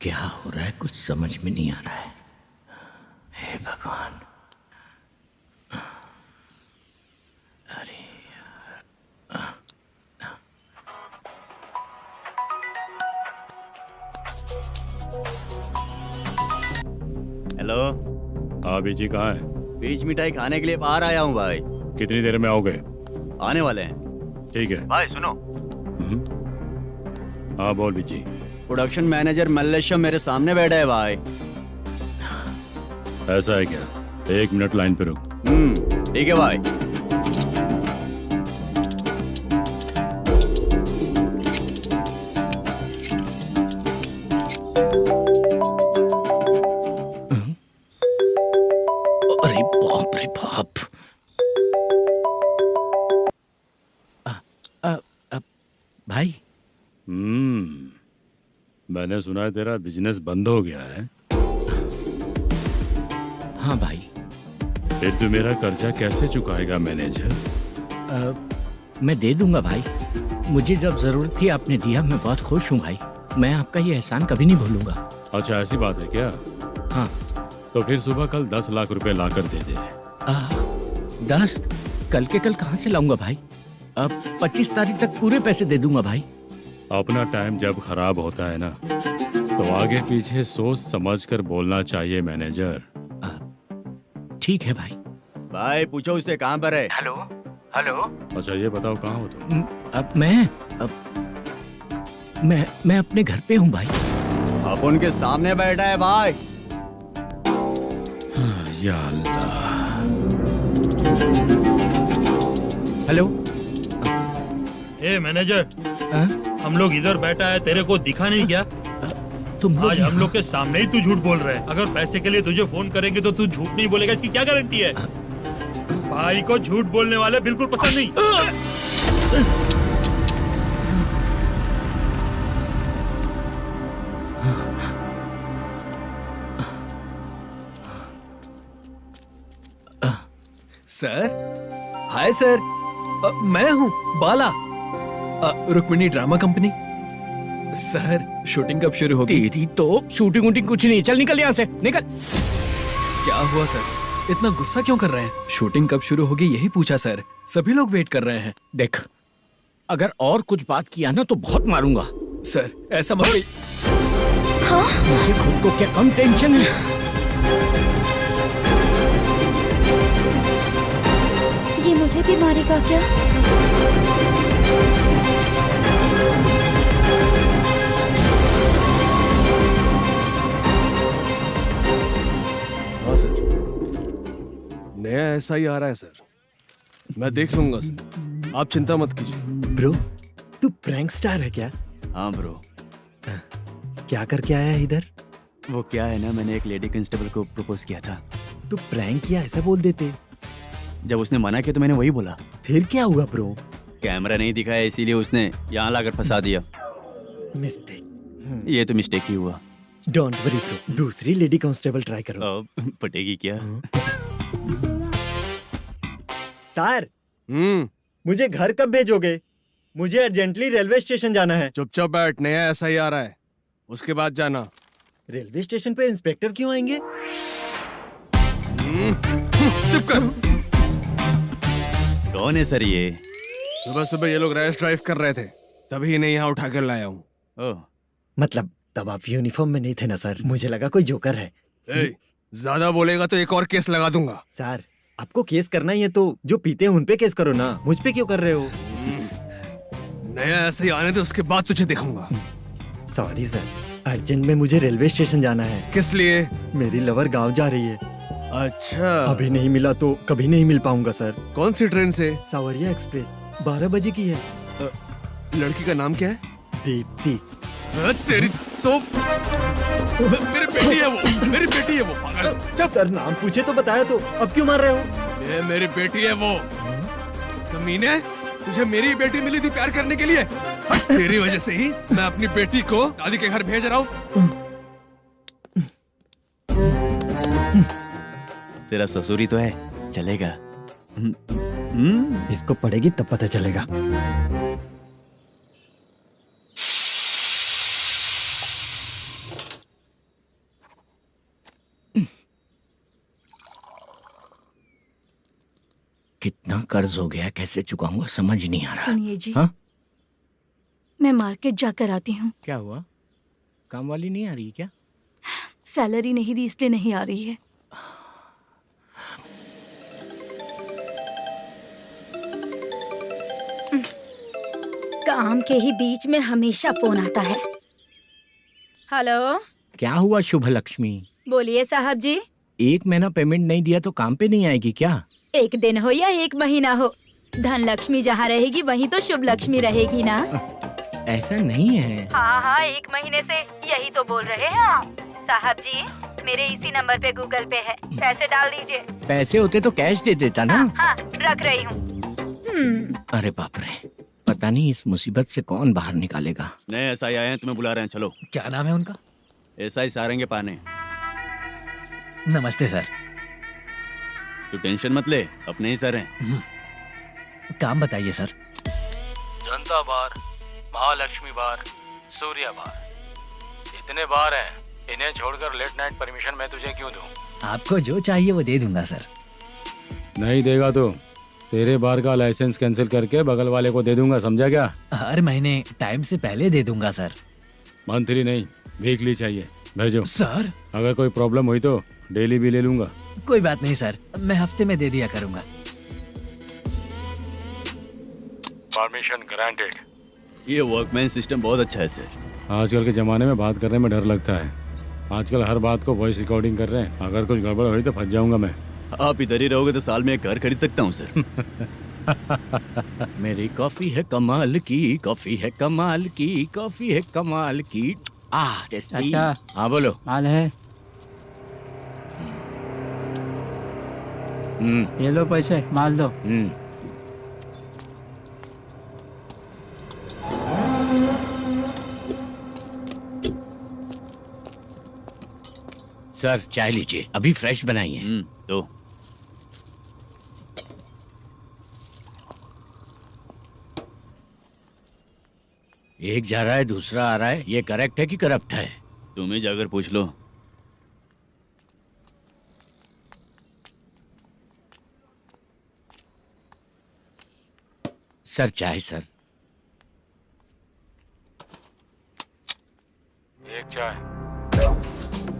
क्या हो रहा है कुछ समझ में नहीं आ रहा है। हे भगवान, अरे हेलो। हाँ बीजी कहाँ है? बीच मिठाई खाने के लिए बाहर आया हूँ भाई। कितनी देर में आओगे? आने वाले हैं। ठीक है भाई सुनो। हाँ बोल बीजी। प्रोडक्शन मैनेजर मल्लेश्वरम मेरे सामने बैठा है भाई। ऐसा है क्या? 1 मिनट लाइन पे रुक। ठीक है भाई। अरे बाप रे बाप। भाई मैंने सुना है तेरा बिजनेस बंद हो गया है। हाँ भाई। फिर तू मेरा कर्जा कैसे चुकाएगा मैनेजर? मैं दे दूंगा भाई। मुझे जब जरूरत थी आपने दिया, मैं बहुत खुश हूँ भाई। मैं आपका ये एहसान कभी नहीं भूलूंगा। अच्छा ऐसी बात है क्या? हाँ। तो फिर सुबह कल 10 लाख रुपए लाकर दे दे। 10? कल के कल कहाँ से लाऊंगा भाई? अब 25 तारीख तक पूरे पैसे दे दूंगा भाई। अपना टाइम जब खराब होता है ना, तो आगे पीछे सोच समझ कर बोलना चाहिए मैनेजर। ठीक है भाई। भाई पूछो उससे कहाँ पर है। Hello hello. अच्छा ये बताओ कहाँ हो तुम? अब मैं अपने घर पे हूँ भाई। अब उनके सामने बैठा है भाई। या अल्लाह। हेलो। ए मैनेजर, हाँ? हम लोग इधर बैठा है, तेरे को दिखा नहीं क्या? तुम आज हम लोग के सामने ही तू झूठ बोल रहा है। अगर पैसे के लिए तुझे फोन करेंगे तो तू झूठ नहीं बोलेगा, इसकी क्या गारंटी है? भाई को झूठ बोलने वाले बिल्कुल पसंद नहीं। सर, हाय सर, मैं हूँ Bala, Rukmini drama company. Sir, shooting कब शुरू होगी? तेरी तो शूटिंग वूटिंग कुछ नहीं। चल निकल यहाँ से, निकल। क्या हुआ सर, इतना गुस्सा क्यों कर रहे हैं? शूटिंग कब शुरू होगी यही पूछा सर, सभी लोग वेट कर रहे हैं। देख, अगर और कुछ बात किया ना तो बहुत मारूंगा। सर ऐसा मत। मुझे खुद को क्या कम टेंशन है। ये मुझे भी मारेगा क्या? हाँ सर, नया ऐसा ही आ रहा है सर, मैं देख लूंगा सर, आप चिंता मत कीजिए। ब्रो, तू प्रैंक स्टार है क्या? हाँ ब्रो। क्या करके आया है इधर? वो क्या है ना, मैंने एक लेडी कांस्टेबल को प्रपोज किया था। तू प्रैंक किया ऐसा बोल देते। जब उसने मना किया तो मैंने वही बोला। फिर क्या हुआ ब्रो? कैमरा नहीं दिखाया इसीलिए उसने यहाँ लाकर फंसा दिया। मिस्टेक। ये तो मिस्टेक ही हुआ। डोंट वरी ब्रो, दूसरी लेडी कांस्टेबल ट्राई करो। अब पटेगी क्या? सर, मुझे घर कब भेजोगे? मुझे अर्जेंटली रेलवे स्टेशन जाना है। चुपचाप बैठ, नया ऐसा ही आ रहा है, उसके बाद जाना। रेलवे स्टेशन पे इंस्पेक्टर क्यों आएंगे? चुप कर। कौन है सर ये? सुबह सुबह ये लोग रैश ड्राइव कर रहे थे, तभी इन्हें यहाँ उठा कर लाया हूँ। मतलब तब आप यूनिफॉर्म में नहीं थे ना सर, मुझे लगा कोई जोकर है। ज्यादा बोलेगा तो एक और केस लगा दूंगा। सर, आपको केस करना ही है तो जो पीते हैं उन पे केस करो ना, मुझ पे क्यों कर रहे हो? नया ऐसे ही आने दे, उसके बाद तुझे दिखाऊंगा। सॉरी सर, अर्जेंट में मुझे रेलवे स्टेशन जाना है। किस लिए? मेरी लवर गांव जा रही है। अच्छा, अभी नहीं मिला तो कभी नहीं मिल पाऊंगा सर। कौन सी ट्रेन से? सावरिया एक्सप्रेस, 12 बजे की है। लड़की का नाम क्या है? दीप्ति। तेरी तो मेरी बेटी है वो, मेरी बेटी है वो, पागल। सर नाम पूछे तो बताया तो, अब क्यों मार रहे हो? ये मेरी बेटी है वो। कमीने, तुझे मेरी बेटी मिली थी प्यार करने के लिए, तेरी वजह से ही मैं अपनी बेटी को दादी के घर भेज रहा हूँ। तेरा ससुरी तो है, चलेगा। इसको पड़ेगी तब पता चलेगा। कितना कर्ज हो गया, कैसे चुकाऊंगा समझ नहीं आ रहा। सुनिए जी, हाँ? मैं मार्केट जाकर आती हूँ। क्या हुआ? काम वाली नहीं आ रही क्या? सैलरी नहीं दी इसलिए नहीं आ रही है। काम के ही बीच में हमेशा फोन आता है। हेलो, क्या हुआ शुभ लक्ष्मी? बोलिए साहब जी। एक महीना पेमेंट नहीं दिया तो काम पे नहीं आएगी क्या? एक दिन हो या एक महीना हो, धन लक्ष्मी जहाँ रहेगी वहीं तो शुभ लक्ष्मी रहेगी ना। ऐसा नहीं है। हाँ हाँ, एक महीने से यही तो बोल रहे हैं आप। साहब जी, मेरे इसी नंबर पे गूगल पे है, पैसे डाल दीजिए। पैसे होते तो कैश दे देता ना। हाँ, रख रही हूँ। अरे बाप रे, पता नहीं इस मुसीबत से कौन बाहर निकालेगा। नए एसआई आए हैं, तुम्हें बुला रहे हैं, चलो। क्या नाम है उनका? एसआई सारंगे पाने। नमस्ते सर। तू टेंशन मत ले, अपने ही सर हैं। काम बताइए सर। जनता बार, महालक्ष्मी बार, सूर्या बार, इतने बार हैं। इन्हें छोड़कर लेट नाइट परमिशन मैं तुझे क्यों दूं? आपको जो चाहिए वो दे दूंगा सर। नहीं देगा तो तेरे बार का लाइसेंस कैंसिल करके बगल वाले को दे दूंगा, समझा क्या? हर महीने टाइम से पहले दे दूंगा सर। मंथली नहीं, वीकली चाहिए, भेजो। सर अगर कोई प्रॉब्लम हुई तो डेली भी ले लूंगा। कोई बात नहीं सर, मैं हफ्ते में दे दिया करूंगा। Permission granted. ये वर्कमैन सिस्टम बहुत अच्छा है सर। आजकल के ज़माने में बात करने में डर लगता है। आजकल हर बात को वॉइस रिकॉर्डिंग कर रहे हैं। अगर कुछ गड़बड़ हुई तो फंस जाऊंगा मैं। आप इधर ही रहोगे तो साल में एक घर खरीद सकता हूँ सर। मेरी कॉफी है कमाल की, कॉफी है कमाल की, कॉफी है कमाल की। टेस्टी। अच्छा। हाँ बोलो। माल है, ये लो पैसे, माल दो। सर चाय लीजिए, अभी फ्रेश बनाई है। तो एक जा रहा है दूसरा आ रहा है, ये करेक्ट है कि करप्ट है? तुम ही जाकर पूछ लो। सर चाय सर। एक चाय।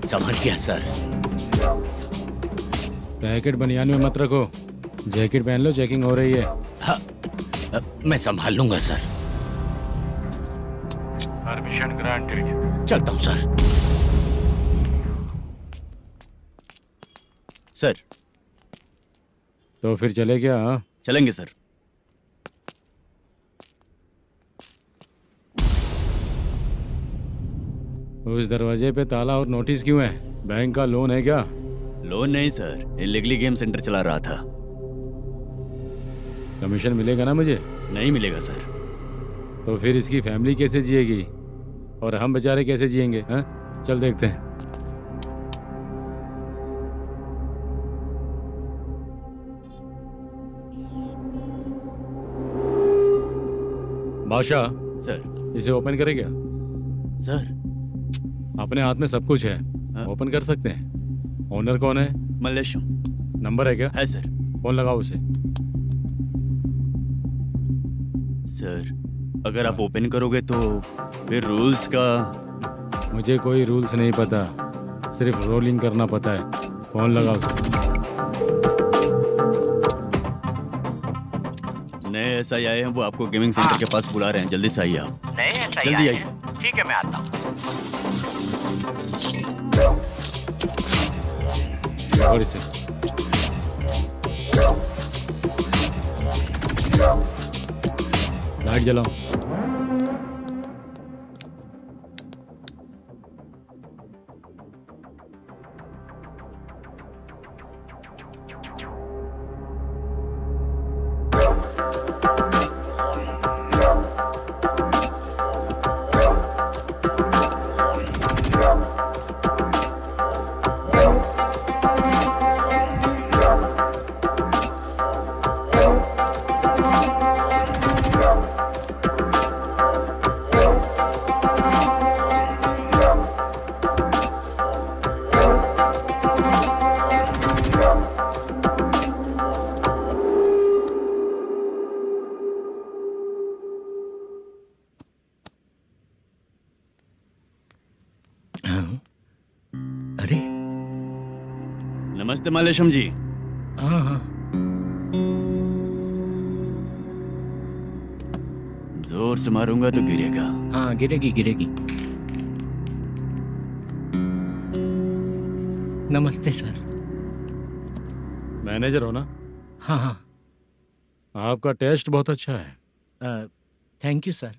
समझ गया सर। पैकेट बनियान में मत रखो, जैकेट पहन लो, चेकिंग हो रही है। हाँ, मैं संभाल लूंगा सर। Permission granted. चलता हूँ सर। सर तो फिर चले क्या? हाँ? चलेंगे सर। उस दरवाजे पे ताला और नोटिस क्यों है? बैंक का लोन है क्या? लोन नहीं सर, इलीगली गेम सेंटर चला रहा था। कमीशन मिलेगा ना मुझे? नहीं मिलेगा सर। तो फिर इसकी फैमिली कैसे जिएगी और हम बेचारे कैसे जिएंगे? हाँ, चल देखते हैं। बादशाह सर। इसे ओपन करे क्या? सर अपने हाथ में सब कुछ है, ओपन कर सकते हैं। ओनर कौन है? मल्लेशम। नंबर है क्या? है सर। फोन लगाओ उसे। सर अगर आप ओपन करोगे तो फिर रूल्स का। मुझे कोई रूल्स नहीं पता, सिर्फ रोलिंग करना पता है। फोन लगाओ उसे। नए एसआई आए हैं, वो आपको गेमिंग सेंटर के पास बुला रहे हैं, जल्दी से आइए आप। नए एसआई जल्दी आए आइए। हैं। ठीक है मैं आता हूँ। पकड़ इसे। लाइट जलाओ। अरे नमस्ते मल्लेशम जी। हाँ हाँ। जोर से मारूंगा तो गिरेगा। हाँ गिरेगी गिरेगी। नमस्ते सर। मैनेजर हो ना? हाँ हाँ। आपका टेस्ट बहुत अच्छा है। Thank you sir.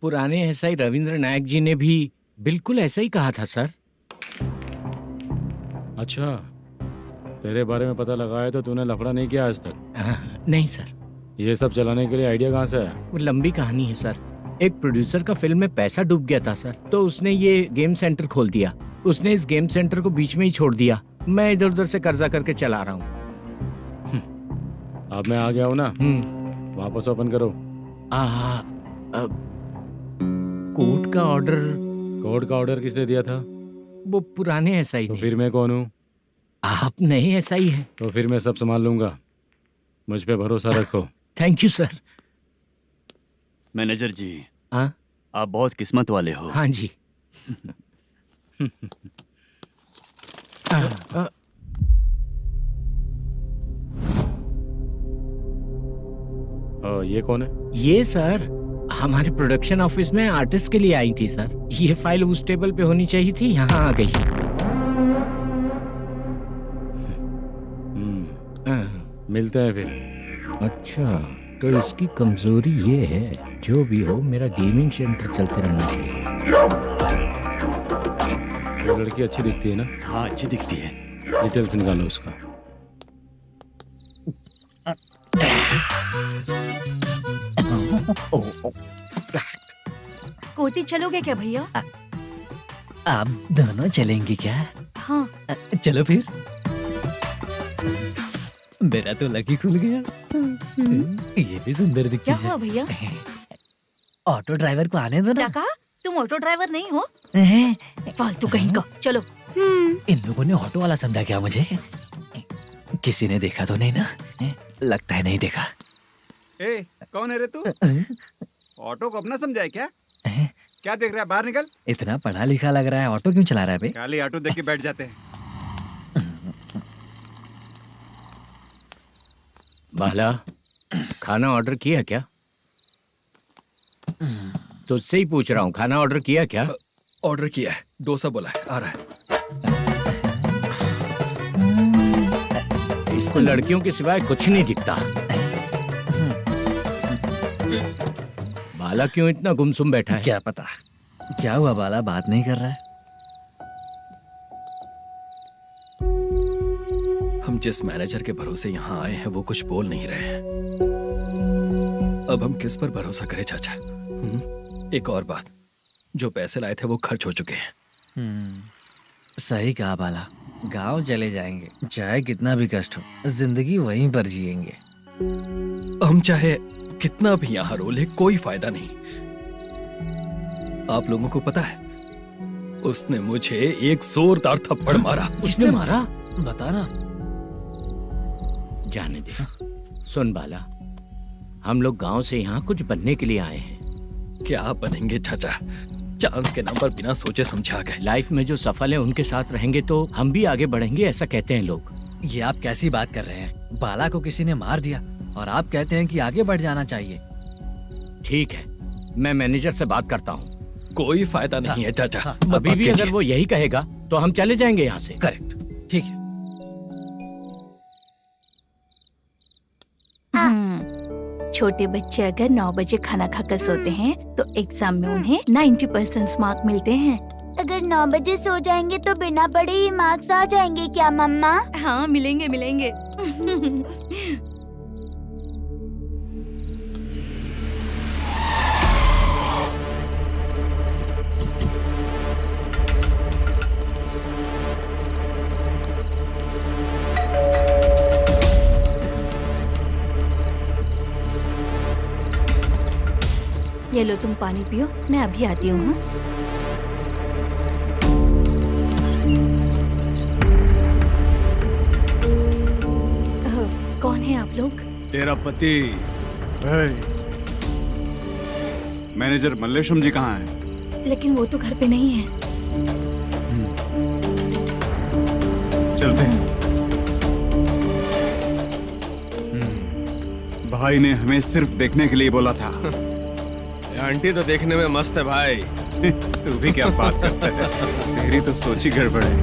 पुराने एसआई रविंद्र नायक जी ने भी बिल्कुल ऐसा ही कहा था सर। अच्छा, तेरे बारे में पता लगा है तो तूने लफड़ा नहीं किया आज तक? नहीं सर। ये सब चलाने के लिए आइडिया कहाँ से आया? वो लंबी कहानी है सर। एक प्रोड्यूसर का फिल्म में पैसा डूब गया था सर, तो उसने ये गेम सेंटर खोल दिया। उसने इस गेम सेंटर को बीच में ही छोड़ दिया। मैं इधर उधर से कर्जा करके चला रहा हूँ। अब मैं आ गया हूँ ना, वापस ओपन करो। कोर्ट का ऑर्डर। कोर्ट का ऑर्डर किसने दिया था? वो पुराने एसआई तो ने। फिर मैं कौन हूँ? आप नए एसआई हैं। तो फिर मैं सब संभाल लूंगा, मुझ पे भरोसा रखो। Thank you sir. मैनेजर जी, हाँ आप बहुत किस्मत वाले हो। हाँ जी। ये कौन है? ये सर हमारे प्रोडक्शन ऑफिस में आर्टिस्ट के लिए आई थी सर। ये फाइल उस टेबल पे होनी चाहिए थी, यहाँ आ गई। मिलते हैं फिर। अच्छा, तो इसकी कमजोरी ये है, जो भी हो मेरा गेमिंग सेंटर चलते रहना चाहिए। वो लड़की अच्छी दिखती है ना? हाँ, अच्छी दिखती है। डिटेल्स निकालो उसका। कोटी चलोगे क्या भैया? आप दोनों चलेंगे क्या? हाँ। चलो फिर। मेरा तो लकी खुल गया। ये भी सुंदर दिखती क्या है। हुआ भैया? ऑटो ड्राइवर को आने दो क्या ना। कहा? तुम ऑटो ड्राइवर नहीं हो? हैं? फालतू कहीं का। चलो। इन लोगों ने ऑटो वाला समझा क्या मुझे? किसी ने देखा तो नहीं ना? लगता है नहीं देखा। ए, कौन है रे तू? ऑटो को अपना समझा है क्या? क्या देख रहा है? बाहर निकल। इतना पढ़ा लिखा लग रहा है, ऑटो क्यों चला रहा है बे? खाली ऑटो देख के बैठ जाते हैं। बाला, खाना ऑर्डर किया क्या? तुझसे ही पूछ रहा हूँ, खाना ऑर्डर किया क्या? ऑर्डर किया है, डोसा बोला है, आ रहा है। इसको लड़कियों के सिवाय कुछ नहीं दिखता। बाला क्यों इतना गुमसुम बैठा है? क्या पता क्या हुआ, बाला बात नहीं कर रहा है। हम जिस मैनेजर के भरोसे यहाँ आए हैं वो कुछ बोल नहीं रहे हैं। अब हम किस पर भरोसा करें चाचा? एक और बात, जो पैसे लाए थे वो खर्च हो चुके हैं। सही कहा बाला, गांव चले जाएंगे, चाहे कितना भी कष्ट हो, जिंदगी वहीं पर जिएंगे। हम चाहे कितना भी यहाँ रो ले, कोई फायदा नहीं। आप लोगों को पता है, उसने मुझे एक जोरदार थप्पड़ मारा। उसने मारा? बता ना। जाने दे। सुन बाला, हम लोग गांव से यहाँ कुछ बनने के लिए आए हैं। क्या बनेंगे चाचा? चांस के नाम पर बिना सोचे समझे आ गए। लाइफ में जो सफल है उनके साथ रहेंगे तो हम भी आगे बढ़ेंगे, ऐसा कहते हैं लोग। ये आप कैसी बात कर रहे हैं? बाला को किसी ने मार दिया और आप कहते हैं कि आगे बढ़ जाना चाहिए। ठीक है, मैं मैनेजर से बात करता हूँ। कोई फायदा नहीं है चाचा। अभी भी अगर वो यही कहेगा तो हम चले जाएंगे यहाँ से। करेक्ट, ठीक है। छोटे बच्चे अगर 9 बजे खाना खाकर सोते हैं तो एग्जाम में उन्हें 90% मार्क मिलते हैं। अगर 9 बजे सो जाएंगे तो बिना पढ़े ही मार्क्स आ जाएंगे क्या मम्मा? हाँ, मिलेंगे मिलेंगे। ये लो, तुम पानी पियो, मैं अभी आती हूँ। हाँ? कौन है आप लोग? तेरा पति। मैनेजर मल्लेशम जी कहाँ हैं? लेकिन वो तो घर पे नहीं है। चलते हैं। भाई ने हमें सिर्फ देखने के लिए बोला था। आंटी तो देखने में मस्त है भाई। तू भी क्या बात करता है? तेरी तो सोच ही गड़बड़ है।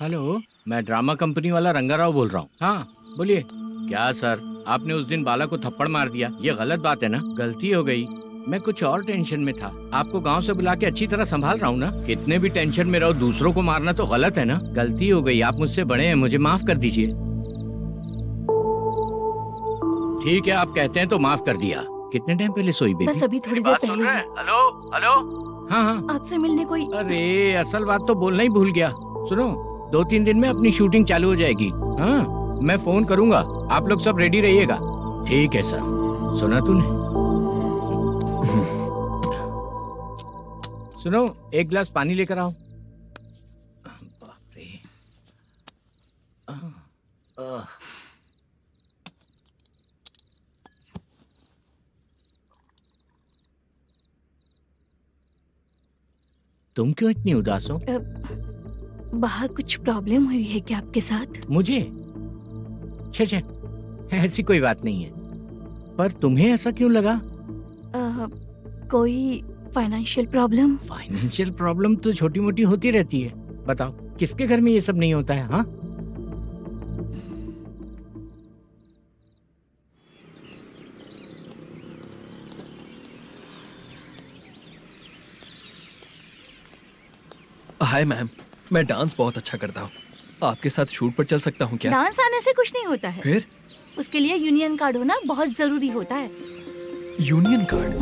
हेलो, मैं ड्रामा कंपनी वाला रंगाराव बोल रहा हूँ। हाँ बोलिए। क्या सर, आपने उस दिन बाला को थप्पड़ मार दिया, ये गलत बात है ना? गलती हो गई, मैं कुछ और टेंशन में था। आपको गांव से बुला के अच्छी तरह संभाल रहा हूँ ना। कितने भी टेंशन में रहो, दूसरों को मारना तो गलत है ना। गलती हो गई, आप मुझसे बड़े हैं, मुझे माफ कर दीजिए। ठीक है, आप कहते हैं तो माफ कर दिया। कितने टाइम पहले सोई बेबी? बस अभी थोड़ी देर पहले। Hello hello. हाँ हाँ, आपसे मिलने कोई। अरे असल बात तो बोलना ही भूल गया। सुनो, 2-3 दिन में अपनी शूटिंग चालू हो जाएगी। हाँ, मैं फोन करूंगा, आप लोग सब रेडी रहिएगा। ठीक है सर। सुना तूने? सुनो, एक गिलास पानी लेकर आओ। बाप रे। तुम क्यों इतनी उदास हो? बाहर कुछ प्रॉब्लम हुई है क्या आपके साथ? मुझे? छे, ऐसी कोई बात नहीं है। पर तुम्हें ऐसा क्यों लगा? कोई फाइनेंशियल प्रॉब्लम? फाइनेंशियल प्रॉब्लम तो छोटी मोटी होती रहती है। बताओ, किसके घर में ये सब नहीं होता है? हाँ, हाय मैम, मैं डांस बहुत अच्छा करता हूँ। आपके साथ शूट पर चल सकता हूँ क्या? डांस आने से कुछ नहीं होता है। फिर? उसके लिए यूनियन कार्ड होना बहुत जरूरी होता है। Union card?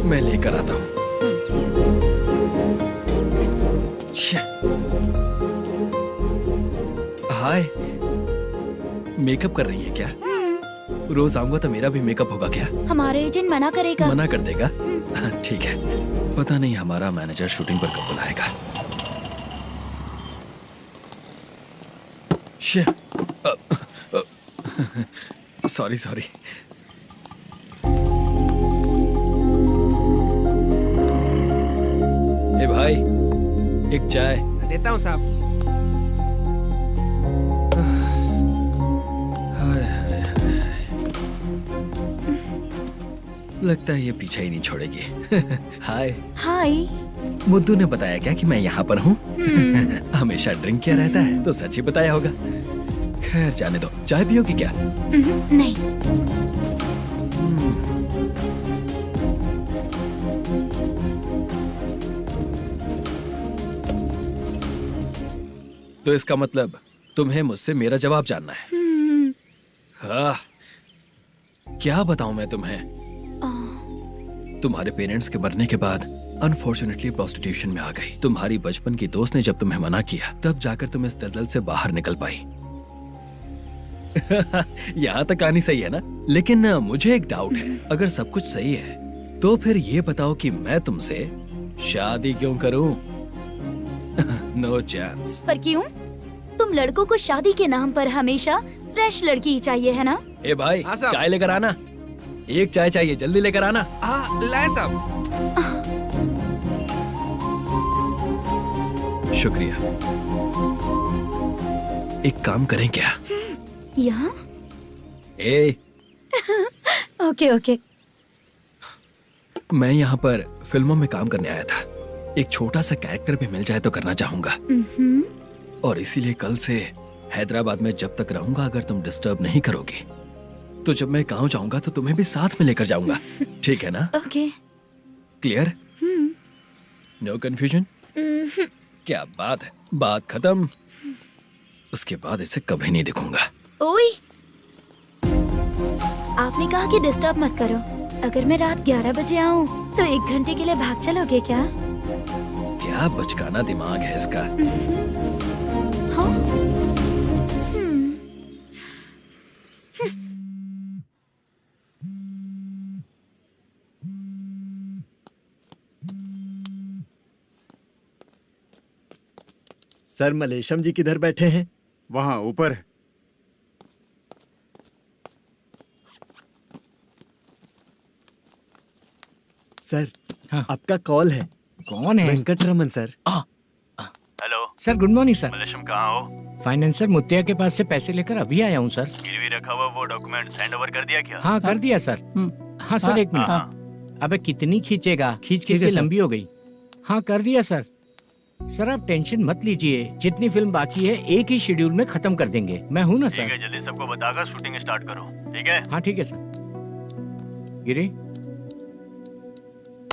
मैं लेकर आता हूँ। हाय, मेकअप कर रही है क्या? रोज आऊंगा तो मेरा भी मेकअप होगा क्या? हमारे एजेंट मना करेगा। मना कर देगा? ठीक है, पता नहीं हमारा मैनेजर शूटिंग पर कब बुलाएगा। सॉरी। ए भाई, एक चाय। देता हूँ साहब। लगता है ये पीछा ही नहीं छोड़ेगी। हाय। हाय। मुद्दू ने बताया क्या कि मैं यहाँ पर हूँ? हमेशा ड्रिंक किया रहता है तो सच ही बताया होगा। खैर जाने दो, चाय पियोगी क्या? नहीं। तो इसका मतलब तुम्हें मुझसे मेरा जवाब जानना है? हाँ, क्या बताऊं मैं तुम्हें? तुम्हारे पेरेंट्स के मरने के बाद अनफॉर्चुनेटली प्रोस्टिट्यूशन में आ गई। तुम्हारी बचपन की दोस्त ने जब तुम्हें मना किया, तब जाकर तुम इस दलदल से बाहर निकल पाई। यहाँ तक कहानी सही है ना? लेकिन मुझे एक डाउट है। अगर सब कुछ सही है तो फिर ये बताओ कि मैं तुमसे शादी क्यों करूं? No chance. पर क्यों? तुम लड़कों को शादी के नाम पर हमेशा फ्रेश लड़की ही चाहिए, है ना? ए भाई, चाय लेकर आना। एक चाय चाहिए, जल्दी लेकर आना। हाँ, लाए साहब। शुक्रिया। एक काम करें क्या? यहाँ? ए, ओके। मैं यहाँ पर फिल्मों में काम करने आया था। एक छोटा सा कैरेक्टर भी मिल जाए तो करना चाहूंगा। और इसीलिए कल से हैदराबाद में जब तक रहूंगा, अगर तुम डिस्टर्ब नहीं करोगी तो जब मैं गांव जाऊंगा तो तुम्हें भी साथ में लेकर जाऊंगा। ठीक है ना? ओके। क्लियर? No confusion? क्या बात है, बात खत्म। उसके बाद इसे कभी नहीं दिखूंगा। ओए, आपने कहा कि डिस्टर्ब मत करो। अगर मैं रात 11 बजे आऊँ तो 1 घंटे के लिए भाग चलोगे क्या? क्या बचकाना दिमाग है इसका। हाँ? सर, मलेशम जी किधर बैठे हैं? वहाँ ऊपर। सर, हाँ। आपका कॉल है। कौन है? Venkataraman sir. Hello sir, good morning sir. Malesham, कहाँ हो? फाइनेंसर मुत्तिया के पास से पैसे लेकर अभी आया हूँ सर। गिरवी रखा हुआ वो डॉक्यूमेंट हैंड ओवर कर दिया क्या? हाँ, कर दिया सर। हाँ सर, 1 मिनट। अबे कितनी खींचेगा? खींच खींच के लंबी हो गई। हाँ, कर दिया सर। सर आप टेंशन मत लीजिए, जितनी फिल्म बाकी है एक ही शेड्यूल में खत्म कर देंगे। मैं हूँ ना ठीक सर। है, जल्दी सबको बताकर शूटिंग स्टार्ट करो, ठीक है? हाँ ठीक है सर। गिरी,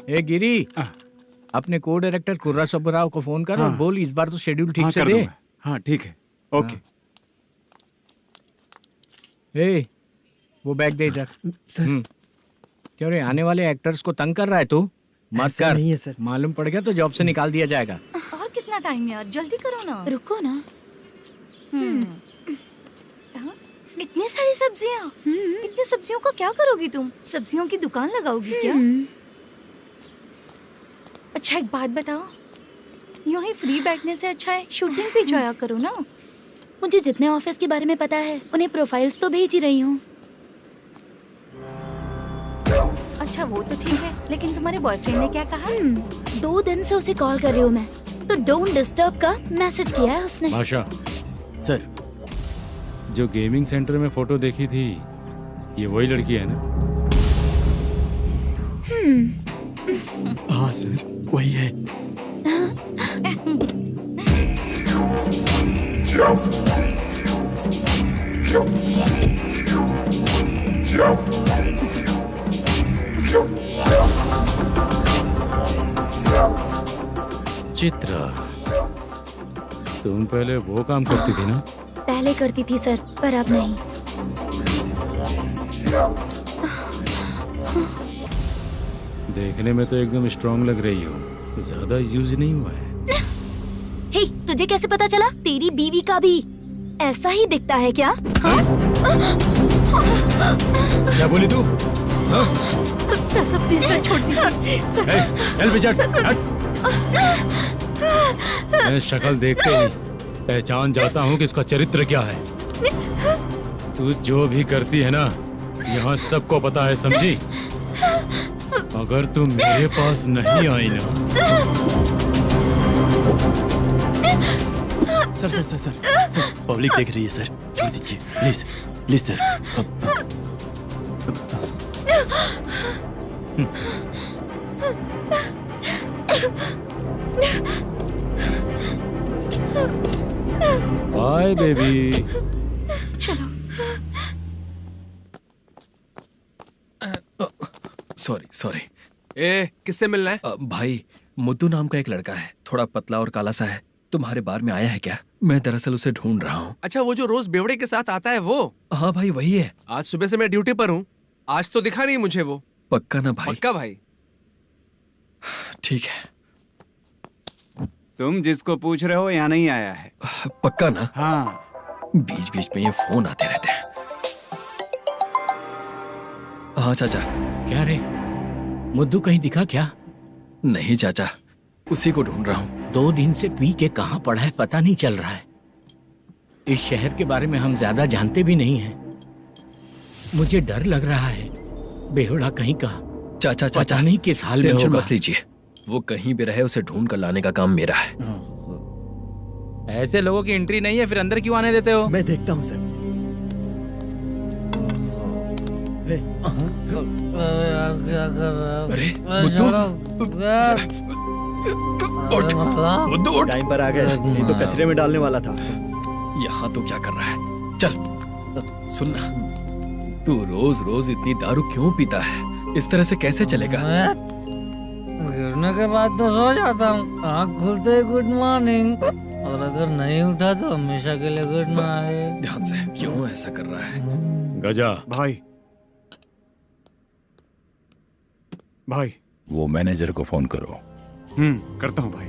ए गिरी, अपने को डायरेक्टर कुर्रा सुब्बराव को फोन कर और बोल इस बार तो शेड्यूल ठीक से दे। हाँ ठीक है, ओके। ए, वो बैग दे इधर। क्यों रे, आने वाले एक्टर्स को तंग कर रहा है तू? मत कर। नहीं है सर। मालूम पड़ गया तो जॉब से निकाल दिया जाएगा। और कितना टाइम यार, जल्दी करो ना। रुको ना। हाँ? इतनी सारी सब्जियाँ, इतनी सब्जियों का क्या करोगी तुम? सब्जियों की दुकान लगाओगी क्या? अच्छा एक बात बताओ, यूं ही फ्री बैठने से अच्छा है शूटिंग पे जाया करो ना। मुझे जितने ऑफिस के बारे में पता है उन्हें प्रोफाइल्स तो भेज ही रही हूँ। अच्छा वो तो ठीक है, लेकिन तुम्हारे बॉयफ्रेंड ने क्या कहा? 2 दिन से उसे कॉल कर रही हूँ मैं, तो डोंट डिस्टर्ब का मैसेज किया है उसने। आशा, सर, जो गेमिंग सेंटर में फोटो देखी थी, ये वही लड़की है ना? हाँ सर, वही है। चित्रा, तुम पहले वो काम करती थी ना? पहले करती थी सर, पर अब नहीं। देखने में तो एकदम स्ट्रांग लग रही हो, ज्यादा यूज नहीं हुआ है। हे, तुझे कैसे पता चला? तेरी बीवी का भी ऐसा ही दिखता है क्या? हाँ? क्या बोली तू? सर प्लीज सर, छोड़ दीजिए। चल बेटा, मैं शक्ल देखते ही पहचान जाता हूँ कि इसका चरित्र क्या है। तू जो भी करती है ना, यहाँ सबको पता है, समझी? अगर तू मेरे पास नहीं आई ना। सर, पब्लिक देख रही है सर, छोड़ दीजिए please, please sir. Bye baby. चलो। Sorry sorry. ए, किससे मिलना है? भाई, मुद्दू नाम का एक लड़का है, थोड़ा पतला और काला सा है। तुम्हारे बार में आया है क्या? मैं दरअसल उसे ढूंढ रहा हूँ। अच्छा, वो जो रोज बेवड़े के साथ आता है वो? हाँ भाई, वही है। आज सुबह से मैं ड्यूटी पर हूँ, आज तो दिखा नहीं मुझे वो। पक्का ना भाई? पक्का भाई। ठीक है। तुम जिसको पूछ रहे हो यहाँ नहीं आया है? पक्का ना? हाँ। बीच बीच में ये फोन आते रहते हैं। हाँ चाचा। क्या रे, मुद्दू कहीं दिखा क्या? नहीं चाचा, उसी को ढूंढ रहा हूँ। 2 दिन से पी के कहाँ पड़ा है पता नहीं चल रहा है। इस शहर के बारे में हम ज्यादा जानते भी नहीं हैं। मुझे डर लग रहा है, बेहुड़ा कहीं का। चाचा पता नहीं किस हाल में टेंशन होगा। मत लीजिए, वो कहीं भी रहे उसे ढूंढ कर लाने का काम मेरा है। ऐसे लोगों की एंट्री नहीं है, फिर अंदर क्यों आने देते हो? मैं देखता हूँ सर। अरे मुद्दू उठ। टाइम पर आ गए, नहीं तो कचरे में डालने वाला था। यहाँ तो क्या कर रहा है? चल सुनना, तू रोज रोज इतनी दारू क्यों पीता है? इस तरह से कैसे चलेगा? गिरने के बाद तो सो जाता हूँ, आँख खुलते ही गुड मॉर्निंग, और अगर नहीं उठा तो हमेशा के लिए गुड नाइट। ध्यान से, क्यों ऐसा कर रहा है? गजा भाई, भाई वो मैनेजर को फोन करो। करता हूँ भाई।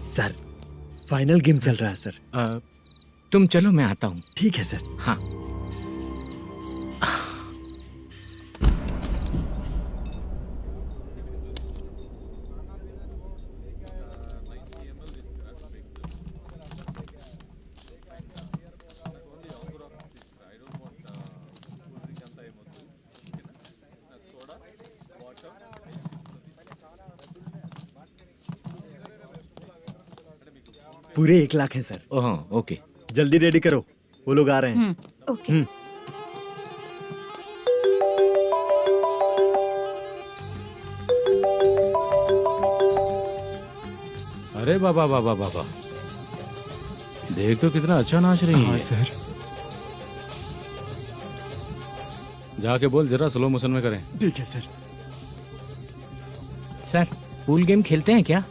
सर, फाइनल गेम चल रहा है सर। तुम चलो, मैं आता हूँ। ठीक है सर। हाँ। पूरे 1 लाख है सर। Oh okay. जल्दी रेडी करो, वो लोग आ रहे हैं। ओके। अरे बाबा बाबा बाबा, देख तो कितना अच्छा नाच रही है। सर। जाके बोल जरा स्लो मोशन में करें। ठीक है सर। सर पूल गेम खेलते हैं क्या?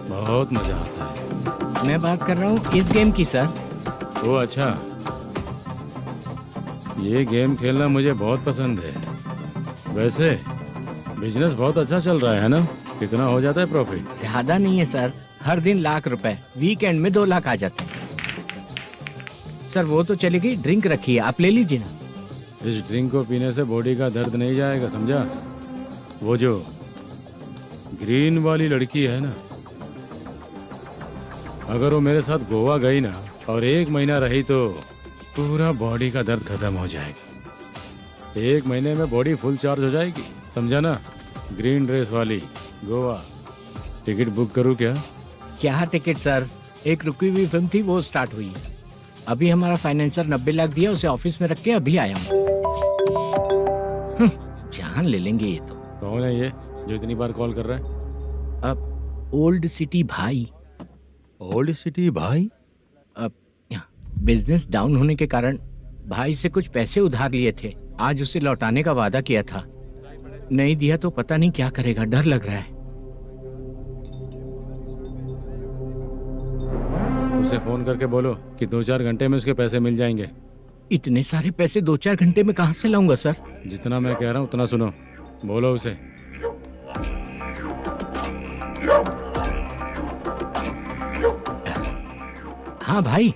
बहुत मजा आता है। मैं बात कर रहा हूँ इस गेम की सर। ओ अच्छा, ये गेम खेलना मुझे बहुत पसंद है। वैसे बिजनेस बहुत अच्छा चल रहा है ना? कितना हो जाता है प्रॉफिट? ज्यादा नहीं है सर, हर दिन लाख रुपए, वीकेंड में 2 लाख आ जाते हैं। सर वो तो चलेगी, ड्रिंक रखी है, आप ले लीजिए ना। इस ड्रिंक को पीने से बॉडी का दर्द नहीं जाएगा, समझा? वो जो ग्रीन वाली लड़की है ना, अगर वो मेरे साथ गोवा गई ना और 1 महीना रही तो पूरा बॉडी का दर्द खत्म हो जाएगा। 1 महीने में बॉडी फुल चार्ज हो जाएगी, समझा ना? ग्रीन ड्रेस वाली गोवा। टिकट बुक करूँ क्या? क्या टिकट सर, एक रुकी हुई फिल्म थी वो स्टार्ट हुई है। अभी हमारा फाइनेंसर 90 लाख दिया, उसे ऑफिस में रख के अभी आया हूँ। जान ले लेंगे ये तो। कौन है ये जो इतनी बार कॉल कर रहा है? अब ओल्ड सिटी भाई। ओल्ड सिटी भाई? अब बिजनेस डाउन होने के कारण भाई से कुछ पैसे उधार लिए थे, आज उसे लौटाने का वादा किया था। नहीं दिया तो पता नहीं क्या करेगा, डर लग रहा है। उसे फोन करके बोलो कि 2-4 घंटे में उसके पैसे मिल जाएंगे। इतने सारे पैसे 2-4 घंटे में कहाँ से लाऊंगा सर? जितना मैं कह रहा हूँ उतना सुनो, बोलो उसे। हाँ भाई।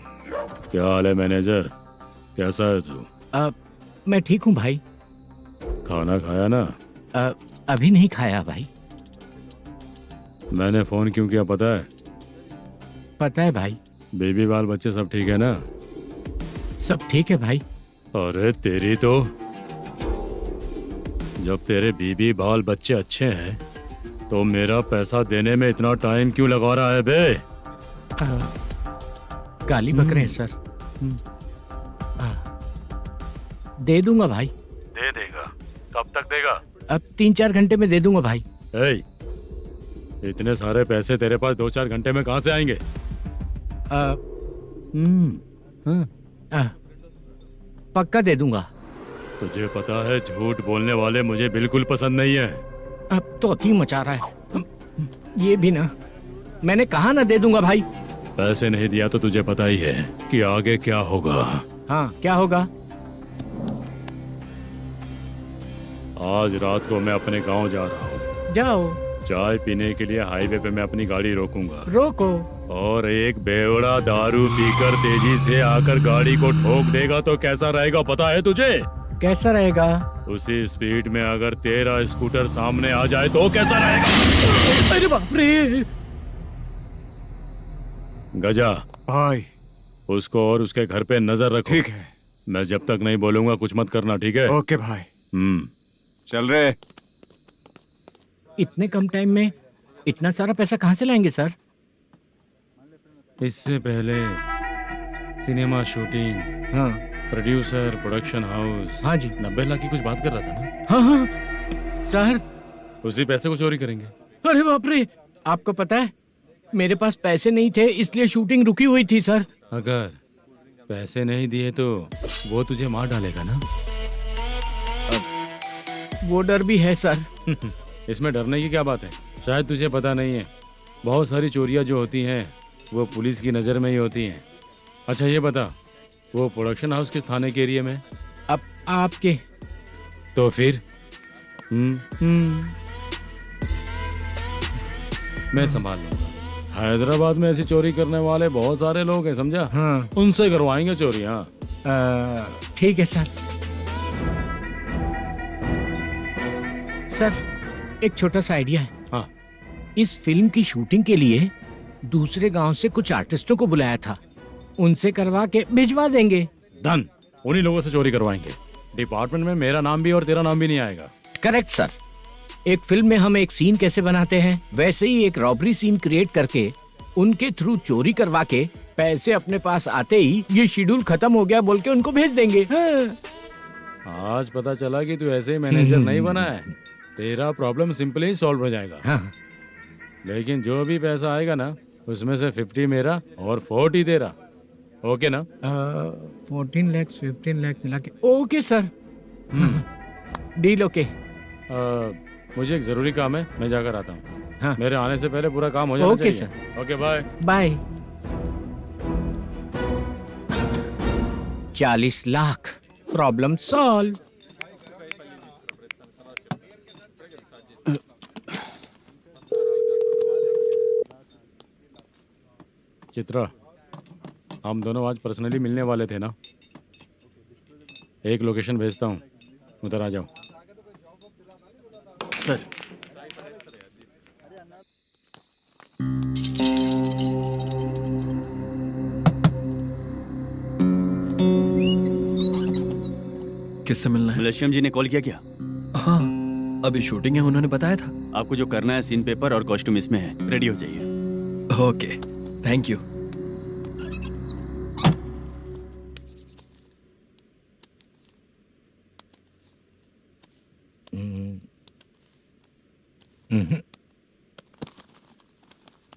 क्या हाल है मैनेजर, कैसा है तू? मैं ठीक हूँ भाई। खाना खाया ना? अभी नहीं खाया भाई। मैंने फोन क्यों किया पता है? पता है भाई। बेबी बाल बच्चे सब ठीक है ना? सब ठीक है भाई। अरे तेरी तो, जब तेरे बीबी बाल बच्चे अच्छे हैं तो मेरा पैसा देने में इतना टाइम क्यों लगा रहा है बे? गाली बक रहे हैं सर। दे दूंगा भाई। दे देगा? कब तक देगा? अब 3-4 घंटे में दे दूंगा भाई। इतने सारे पैसे तेरे पास 2-4 घंटे में कहाँ से आएंगे? पक्का दे दूंगा। तुझे पता है झूठ बोलने वाले मुझे बिल्कुल पसंद नहीं है। अब तो अति मचा रहा है ये भी ना। मैंने कहा ना दे दूंगा भाई। पैसे नहीं दिया तो तुझे पता ही है कि आगे क्या होगा। हाँ क्या होगा? आज रात को मैं अपने गांव जा रहा हूँ। जाओ। चाय पीने के लिए हाईवे पे मैं अपनी गाड़ी रोकूंगा। रोको। और एक बेवड़ा दारू पीकर तेजी से आकर गाड़ी को ठोक देगा तो कैसा रहेगा पता है तुझे? कैसा रहेगा? उसी स्पीड में अगर तेरा स्कूटर सामने आ जाए तो कैसा रहेगा? अरे बाप रे। गजा भाई, उसको और उसके घर पे नजर रखो। ठीक है। मैं जब तक नहीं बोलूंगा कुछ मत करना, ठीक है? ओके भाई। चल रहे। इतने कम टाइम में इतना सारा पैसा कहाँ से लाएंगे सर? इससे पहले सिनेमा शूटिंग, हाँ, प्रोड्यूसर, प्रोडक्शन हाउस। हाँ जी। 90 लाख की कुछ बात कर रहा था ना? हाँ हाँ सर। उसी पैसे को चोरी करेंगे। अरे बाप रे, आपको पता है मेरे पास पैसे नहीं थे इसलिए शूटिंग रुकी हुई थी सर। अगर पैसे नहीं दिए तो वो तुझे मार डालेगा ना? वो डर भी है सर। इसमें डरने की क्या बात है? शायद तुझे पता नहीं है, बहुत सारी चोरियां जो होती हैं वो पुलिस की नज़र में ही होती हैं। अच्छा ये बता, वो प्रोडक्शन हाउस किस थाने के एरिया में? अब आपके। तो फिर मैं संभाल लूंगा। हैदराबाद में ऐसी चोरी करने वाले बहुत सारे लोग हैं, समझा? हाँ। उनसे करवाएंगे चोरी। हाँ ठीक है सर। सर एक छोटा सा आइडिया है। हाँ। इस फिल्म की शूटिंग के लिए दूसरे गांव से कुछ आर्टिस्टों को बुलाया था, उनसे करवा के भिजवा देंगे। डन। उन्हीं लोगों से चोरी करवाएंगे। डिपार्टमेंट में मेरा नाम भी और तेरा नाम भी नहीं आएगा। Correct sir. एक फिल्म में हम एक सीन कैसे बनाते हैं, वैसे ही एक रॉबरी सीन क्रिएट करके उनके थ्रू चोरी करवा के पैसे अपने पास आते ही ये शेड्यूल खत्म हो गया बोल के उनको भेज देंगे। आज पता चला कि तू ऐसे ही मैनेजर नहीं बना है। तेरा प्रॉब्लम सिंपली ही सॉल्व हो जाएगा। हाँ। लेकिन जो भी पैसा आएगा ना, उसमें से 50 मेरा और 40 तेरा। ओके ना? 14 लाख 15 लाख मिला के ओके सर। Deal okay. मुझे एक जरूरी काम है, मैं जाकर आता हूँ। हाँ। मेरे आने से पहले पूरा काम हो जाना ओके चाहिए। Sir. Okay bye bye. 40 lakh problem solve. Chitra, हम दोनों आज पर्सनली मिलने वाले थे ना? एक लोकेशन भेजता हूँ, उधर आ जाओ। सर किससे मिलना है? मलेशियम जी ने कॉल किया क्या? हाँ, अभी शूटिंग है, उन्होंने बताया था। आपको जो करना है, सीन पेपर और कॉस्ट्यूम इसमें है, रेडी हो जाइए। Okay, thank you.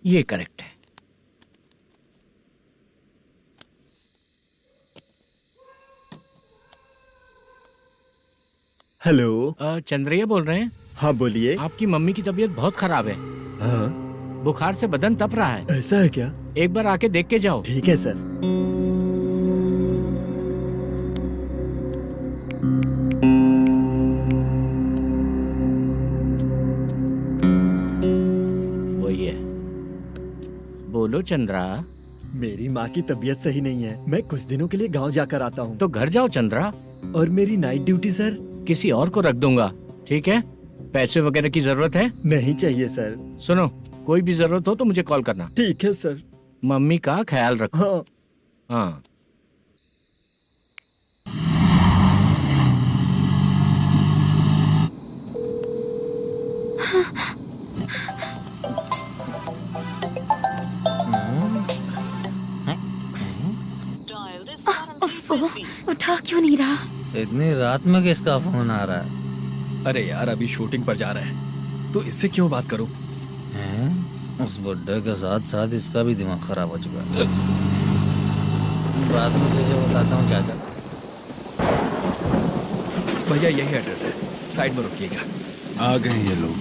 ये करेक्ट है। हेलो। चंद्रैया बोल रहे हैं? हाँ बोलिए। आपकी मम्मी की तबीयत बहुत खराब है। हाँ। बुखार से बदन तप रहा है। ऐसा है क्या? एक बार आके देख के जाओ। ठीक है सर। वही है। बोलो चंद्रा। मेरी माँ की तबीयत सही नहीं है, मैं कुछ दिनों के लिए गांव जाकर आता हूँ। तो घर जाओ चंद्रा। और मेरी नाइट ड्यूटी सर? किसी और को रख दूंगा, ठीक है? पैसे वगैरह की जरूरत है? नहीं चाहिए सर। सुनो, कोई भी जरूरत हो तो मुझे कॉल करना। ठीक है सर। मम्मी का ख्याल रखो। हाँ। हाँ। उठा क्यों नहीं रहा? इतनी रात में किसका फोन आ रहा है? अरे यार, अभी शूटिंग पर जा रहे हैं, तो इससे क्यों बात करूं? उस बुड्ढे के साथ साथ इसका भी दिमाग खराब हो चुका है। बाद में तुझे बताता हूँ चाचा। भैया यही एड्रेस है, साइड में रुकिएगा। आ गए ये लोग।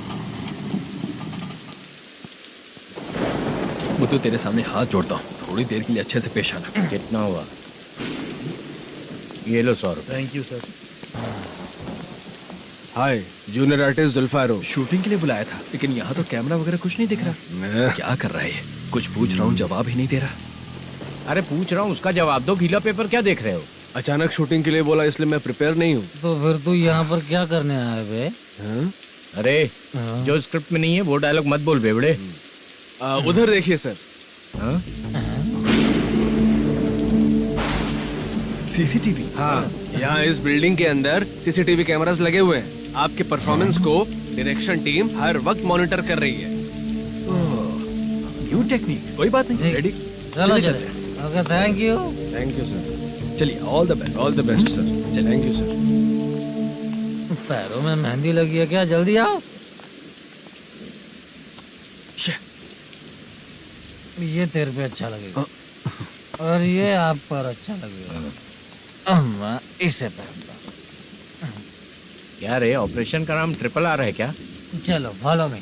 बुद्धू, तेरे सामने हाथ जोड़ता हूँ, थोड़ी देर के लिए अच्छे से पेश आना। कितना हुआ? ये लो 100 रुपए। Thank you sir. Hi, junior artist Zulfar हो। शूटिंग के लिए बुलाया था, लेकिन यहाँ तो कैमरा वगैरह कुछ नहीं दिख रहा। क्या कर रहा है ये? कुछ पूछ रहा हूँ, जवाब ही नहीं दे रहा। अरे पूछ रहा हूँ, उसका जवाब दो। गीला पेपर क्या देख रहे हो? अचानक शूटिंग के लिए बोला, इसलिए मैं प्रिपेयर नहीं हूँ। तो फिर तू यहाँ पर क्या करने आया बे? अरे जो स्क्रिप्ट में नहीं है वो डायलॉग मत बोल बेवड़े। उधर देखिए सर। सीसीटीवी? हाँ, यहाँ इस बिल्डिंग के अंदर सीसीटीवी कैमरास लगे हुए हैं। आपके परफॉर्मेंस को डायरेक्शन टीम हर वक्त मॉनिटर कर रही है। न्यू टेक्निक, कोई बात नहीं। रेडी? चलो चले। Okay, thank you. Thank you sir. चलिए, all the best. All the best sir. Thank you sir. पैरों में मेहंदी लगी है क्या? जल्दी आओ। ये तेरे पे अच्छा लगेगा और ये आप पर अच्छा लगेगा। मैं इसे पहनता। क्या रे, ऑपरेशन का नाम ट्रिपल आर है क्या? चलो फॉलो मी।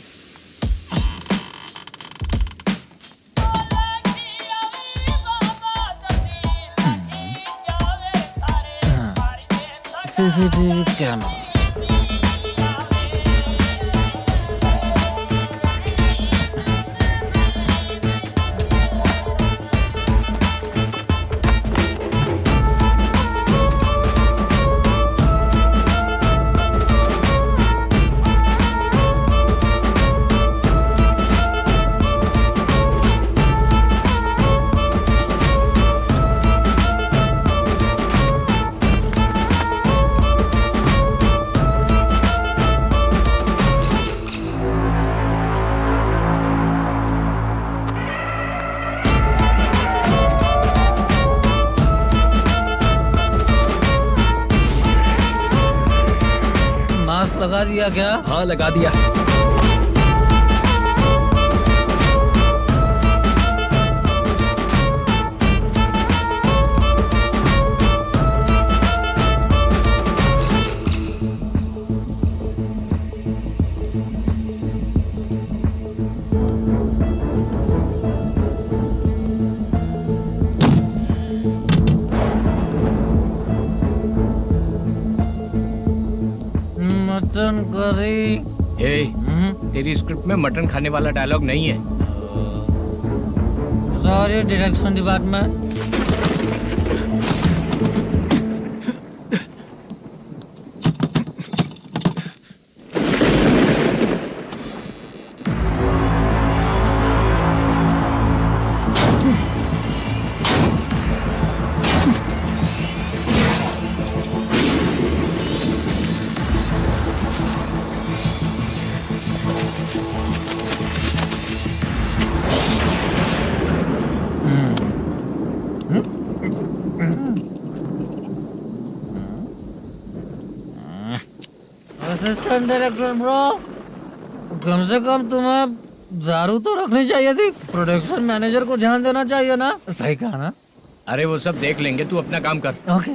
CCTV camera. लगा दिया क्या? हाँ लगा दिया। Mutton curry. तेरी स्क्रिप्ट में मटन खाने वाला डायलॉग नहीं है। Sorry direction department. Assistant director bro, कम से कम तुम्हें दारू तो रखनी चाहिए थी। प्रोडक्शन मैनेजर को ध्यान देना चाहिए ना। सही कहा ना? अरे वो सब देख लेंगे, तू अपना काम कर। ओके।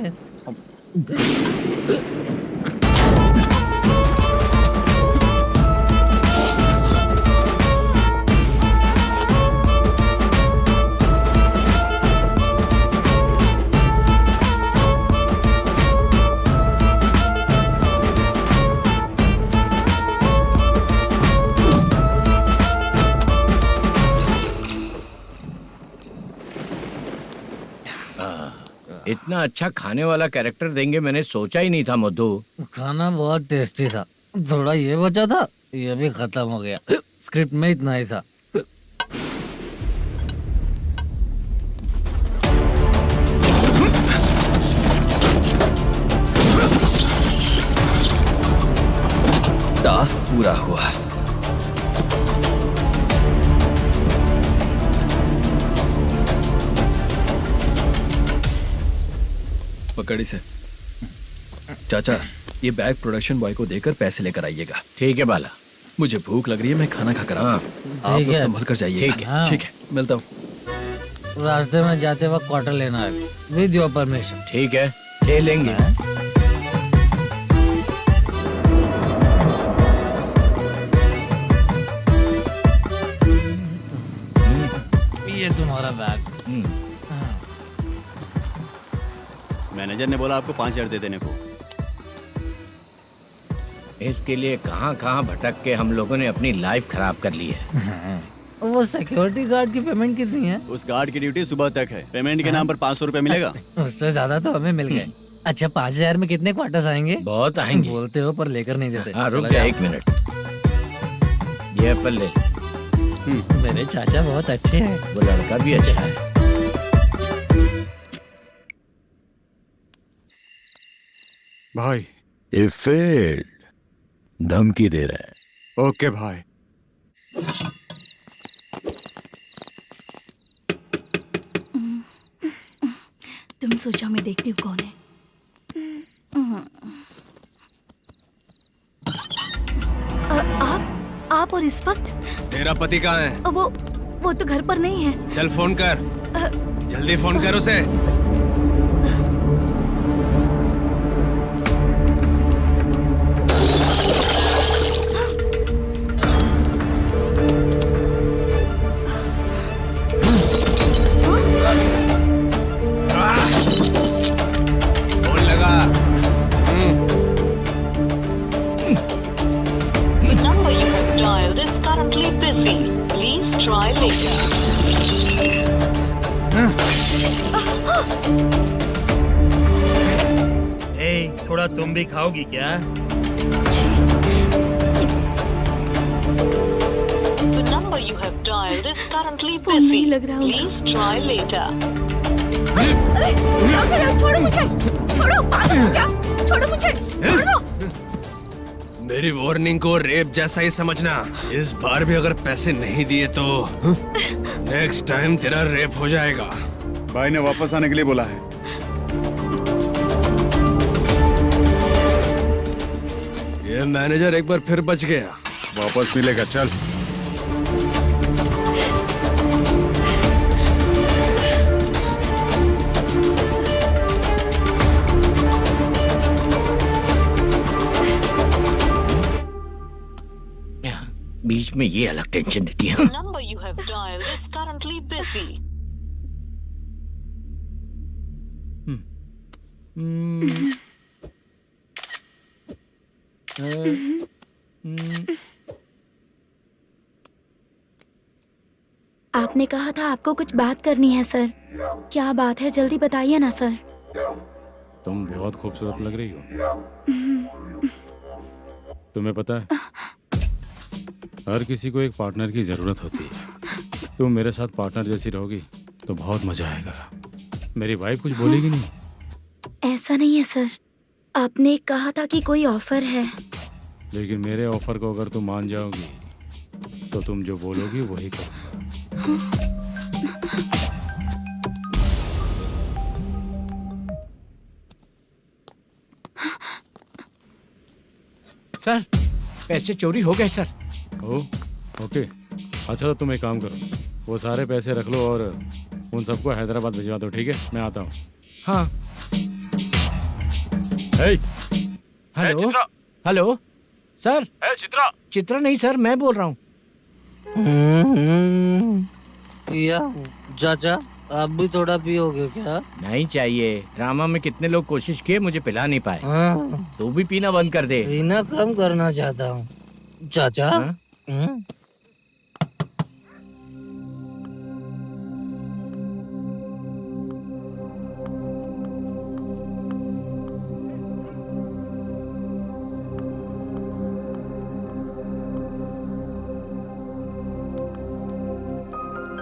इतना अच्छा खाने वाला कैरेक्टर देंगे मैंने सोचा ही नहीं था मधु। खाना बहुत टेस्टी था। थोड़ा ये बचा था, ये भी खत्म हो गया। स्क्रिप्ट में इतना ही था। टास्क पूरा हुआ। पकड़ी से। चाचा, ये बैग प्रोडक्शन बॉय को देकर पैसे लेकर आइएगा। ठीक है बाला। मुझे भूख लग रही है, मैं खाना खाकर आता हूँ। आप लोग संभल कर जाइए। ठीक है। ठीक है, मिलता हूँ। रास्ते में जाते वक्त क्वार्टर लेना है, विद योर परमिशन। ठीक है, ले लेंगे। ये तुम्हारा बैग। मैनेजर ने बोला आपको 5,000 दे देने को। इसके लिए कहाँ कहाँ भटक के हम लोगों ने अपनी लाइफ खराब कर ली है। वो सिक्योरिटी गार्ड की पेमेंट कितनी है? उस गार्ड की ड्यूटी सुबह तक है। पेमेंट के नाम पर 500 रुपए मिलेगा। उससे ज्यादा तो हमें मिल गए। अच्छा, 5,000 में कितने क्वार्टर्स आएंगे? बहुत आएंगे। बोलते हो पर लेकर नहीं देते। हाँ रुक जा 1 मिनट। ये एप्पल ले। मेरे चाचा बहुत अच्छे हैं। वो लड़का भी अच्छा है। भाई ये फेल्ड धमकी दे रहा है। ओके भाई। तुम सोचो मैं देखती हूँ कौन है। आप और इस वक्त तेरा पति कहाँ है? वो तो घर पर नहीं है। चल फोन कर, जल्दी फोन कर उसे। फोन लगा। number you have dialed is currently busy. Please try later. थोड़ा तुम भी खाओगी क्या? The number you have dialed is currently phone नहीं busy. लग रहा होगा। Please try later. अरे क्या कर रहे हो? छोड़ो मुझे, छोड़ो, पागल हो क्या? छोड़ो मुझे, छोड़ो। मेरी वार्निंग को रेप जैसा ही समझना। इस बार भी अगर पैसे नहीं दिए तो नेक्स्ट टाइम तेरा रेप हो जाएगा। भाई ने वापस आने के लिए बोला है। ये मैनेजर एक बार फिर बच गया। वापस मिलेगा, चल। बीच में ये अलग टेंशन देती है। Number you have dialled is currently busy. आपने कहा था आपको कुछ बात करनी है सर। क्या बात है, जल्दी बताइए ना सर। तुम बहुत खूबसूरत लग रही हो। तुम्हें पता है, हर किसी को एक पार्टनर की जरूरत होती है। तुम मेरे साथ पार्टनर जैसी रहोगी तो बहुत मजा आएगा। मेरी वाइफ कुछ बोलेगी नहीं? ऐसा नहीं है सर, आपने कहा था कि कोई ऑफर है। लेकिन मेरे ऑफर को अगर तुम मान जाओगी तो तुम जो बोलोगी वही करूँगा। सर, पैसे चोरी हो गए सर। ओके, अच्छा तो तुम एक काम करो, वो सारे पैसे रख लो और उन सबको हैदराबाद भिजवा दो, ठीक है? मैं आता हूँ। हाँ। Hello hello sir. Chitra. Chitra नहीं सर, मैं बोल रहा हूँ। या चाचा, आप भी थोड़ा पियोगे क्या? नहीं चाहिए। ड्रामा में कितने लोग कोशिश किए, मुझे पिला नहीं पाए। तू भी पीना बंद कर दे। पीना कम करना चाहता हूँ चाचा।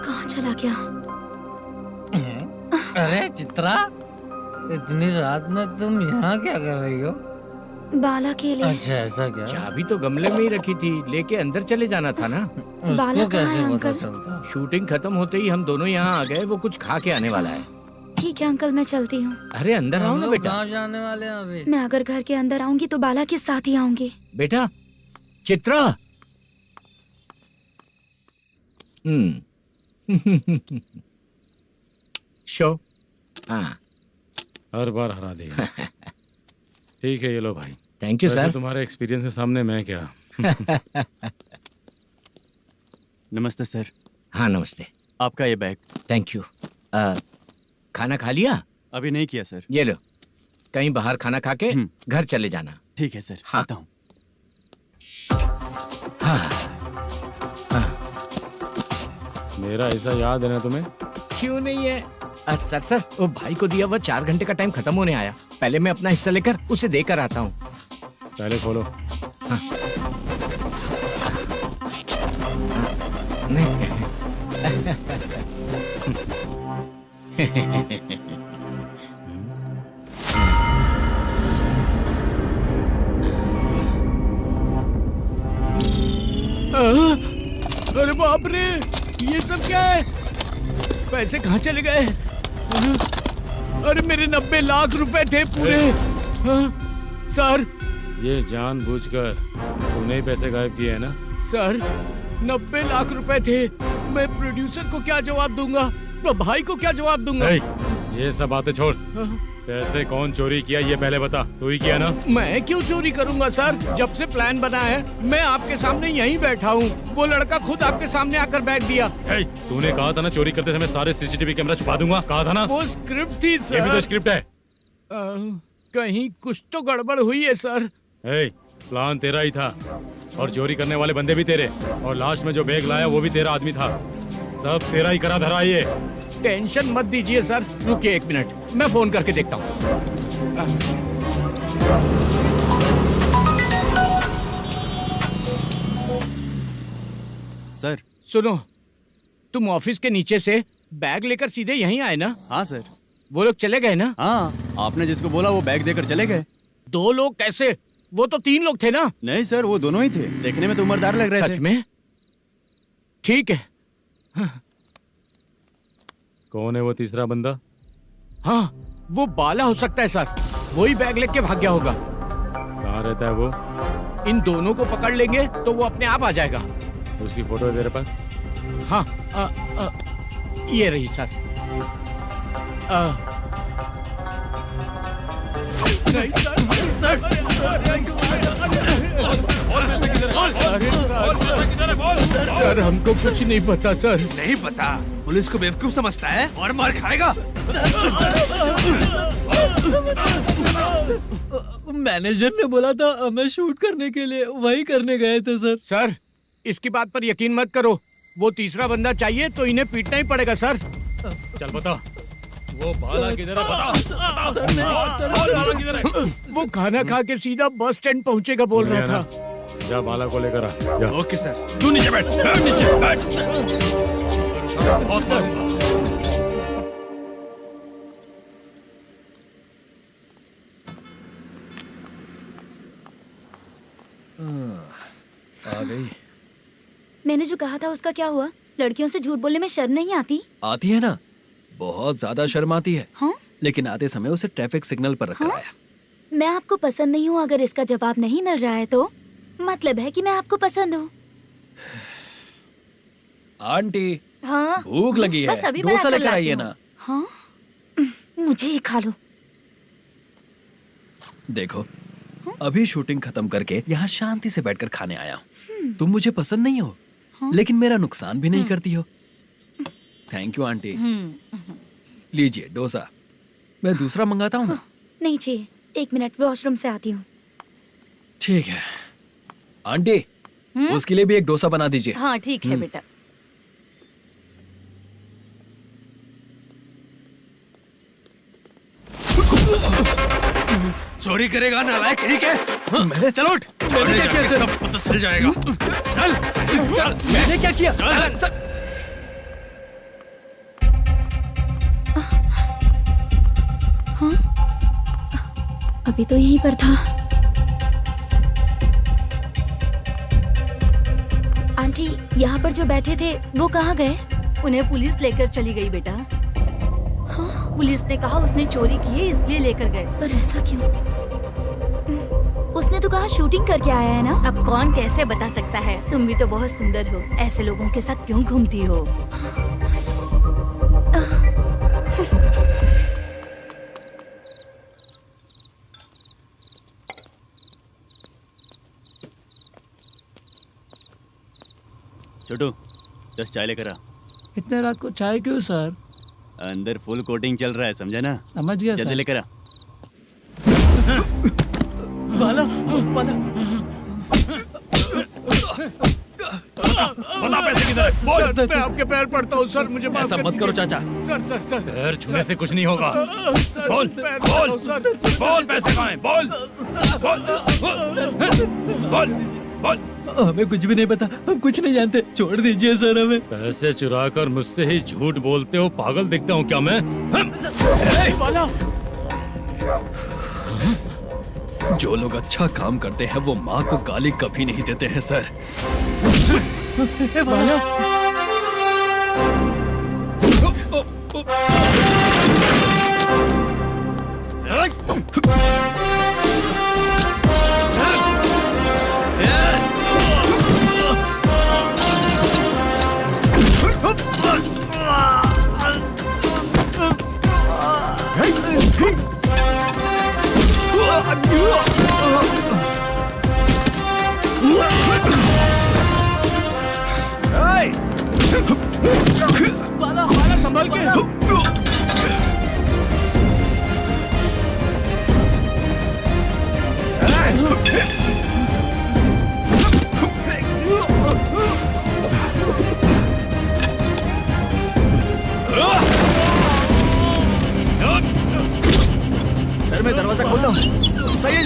कहाँ चला गया? अरे चित्रा, इतनी रात में तुम यहाँ क्या कर रही हो? बाला के लिए। अच्छा, ऐसा क्या? चाबी तो गमले में ही रखी थी, लेके अंदर चले जाना था ना। बाला उसको कहाँ है कैसे पता अंकल? चलता? शूटिंग खत्म होते ही हम दोनों यहाँ आ गए। वो कुछ खा के आने वाला है। ठीक है अंकल, मैं चलती हूँ। अरे अंदर आओ हम ना लोग बेटा। कहाँ जाने वाले हैं अभी? मैं अगर घर के अंदर आऊंगी तो बाला के साथ ही आऊंगी। बेटा, चित्रा। शो। हाँ, हर बार हरा देगा। ठीक है, ये लो भाई। Thank you sir. तुम्हारे एक्सपीरियंस के सामने मैं क्या। नमस्ते सर। हाँ नमस्ते। आपका ये बैग। Thank you. खाना खा लिया? अभी नहीं किया सर। ये लो, कहीं बाहर खाना खा के घर चले जाना। ठीक है सर। हाँ। आता हूँ। हाँ। मेरा ऐसा याद है ना तुम्हें? क्यों नहीं है सर। सर वो भाई को दिया हुआ 4 घंटे का टाइम खत्म होने आया। पहले मैं अपना हिस्सा लेकर उसे देकर आता हूँ। पहले खोलो। हाँ। नहीं। अरे बाप रे, ये सब क्या है? पैसे कहाँ चले गए? अरे मेरे 90 लाख रुपए थे पूरे। सर, ये जानबूझकर तूने ही पैसे गायब किए हैं ना? सर 90 लाख रुपए थे। मैं प्रोड्यूसर को क्या जवाब दूंगा, तो भाई को क्या जवाब दूंगा? ये सब बातें छोड़। पैसे कौन चोरी किया ये पहले बता। तू ही किया ना? मैं क्यों चोरी करूंगा सर? जब से प्लान बना है मैं आपके सामने यहीं बैठा हूँ। वो लड़का खुद आपके सामने आकर बैग दिया। तूने कहा था ना चोरी करते समय सारे सीसीटीवी कैमरा छुपा दूंगा, कहा था ना? वो स्क्रिप्ट थी सर। ये भी तो स्क्रिप्ट है। कहीं कुछ तो गड़बड़ हुई है सर। प्लान तेरा ही था और चोरी करने वाले बंदे भी तेरे, और लास्ट में जो बैग लाया वो भी तेरा आदमी था। सब तेरा ही करा धरा। ये टेंशन मत दीजिए सर। रुकिए 1 मिनट, मैं फोन करके देखता हूँ। सर सुनो, तुम ऑफिस के नीचे से बैग लेकर सीधे यहीं आए ना? हाँ सर। वो लोग चले गए ना? हाँ, आपने जिसको बोला वो बैग देकर चले गए। 2 लोग कैसे? वो तो 3 लोग थे ना? नहीं सर, वो दोनों ही थे। देखने में तो उम्रदार लग रहे थे। सच में? ठीक है। कौन है वो तीसरा बंदा? हाँ, वो बाला हो सकता है सर। वही बैग लेके भाग गया होगा। कहाँ रहता है वो? इन दोनों को पकड़ लेंगे तो वो अपने आप आ जाएगा। उसकी फोटो है तेरे पास? हाँ ये रही सर। नहीं सर हमको कुछ नहीं पता सर। नहीं पता? पुलिस को बेवकूफ समझता है और मार खाएगा। मैनेजर ने बोला था हमें शूट करने के लिए, वही करने गए थे सर। सर इसकी बात पर यकीन मत करो, वो तीसरा बंदा चाहिए तो इन्हें पीटना ही पड़ेगा सर। चल बता, वो बाला किधर है? बता। बाला किधर है? वो खाना खा के सीधा बस स्टैंड पहुंचेगा बोल रहा था। जा बाला को लेकर आ। जा। Okay sir. तू नीचे बैठ, नीचे बैठ। आ गई। मैंने जो कहा था उसका क्या हुआ? लड़कियों से झूठ बोलने में शर्म नहीं आती? आती है ना, बहुत ज्यादा शर्म आती है। हाँ? लेकिन आते समय उसे ट्रैफिक सिग्नल पर रखा हाँ? है। मैं आपको पसंद नहीं हूँ अगर इसका जवाब नहीं मिल रहा है तो मतलब है कि मैं आपको पसंद हूँ। आंटी हाँ? भूख लगी है, बस अभी डोसा बना कर लेकर आइए लाती ना। हूँ। हाँ? मुझे ही खा लो। देखो अभी शूटिंग खत्म करके यहाँ शांति से बैठकर खाने आया हूँ। तुम मुझे पसंद नहीं हो, लेकिन मेरा नुकसान भी नहीं करती हो। Thank you aunty. लीजिए डोसा। मैं दूसरा मंगाता हूँ ना? नहीं चाहिए, 1 मिनट वॉशरूम से आती हूँ। ठीक है आंटी, उसके लिए भी एक डोसा बना दीजिए। हाँ ठीक है बेटा। चोरी करेगा नालायक, ठीक है? मैं चलो उठ। मैंने क्या किया सर? सब पता चल जाएगा। चल। सर मैंने क्या किया? सर हाँ? अभी तो यहीं पर था। आंटी यहाँ पर जो बैठे थे वो कहाँ गए? उन्हें पुलिस लेकर चली गई बेटा। हाँ? पुलिस ने कहा उसने चोरी की है इसलिए लेकर गए। पर ऐसा क्यों? उसने तो कहा शूटिंग करके आया है ना। अब कौन कैसे बता सकता है? तुम भी तो बहुत सुंदर हो, ऐसे लोगों के साथ क्यों घूमती हो? छोटू 10 चाय लेकर आ। इतने रात को चाय क्यों सर? अंदर फुल कोटिंग चल रहा है, समझा ना? समझ गया जल्दी सर। लेकर आ। बाला बाला बता पैसे किधर है? बोल। सर मैं आपके पैर पड़ता हूँ सर, मुझे माफ ऐसा कर मत करो दीजिए। चाचा। सर सर सर पैर छूने से कुछ नहीं होगा। सर, बोल पैर बोल पड़ता हूँ, सर। बोल, पैसे कहाँ हैं? बोल बोल बोल बोल। हमें कुछ भी नहीं पता, हम कुछ नहीं जानते, छोड़ दीजिए सर हमें। पैसे चुराकर मुझसे ही झूठ बोलते हो, पागल दिखता हूँ क्या मैं? बाला जो लोग अच्छा काम करते हैं वो माँ को गाली कभी नहीं देते हैं सर। बाला बाला संभाल के। सर मैं दरवाजा खोलता हूँ। सही है।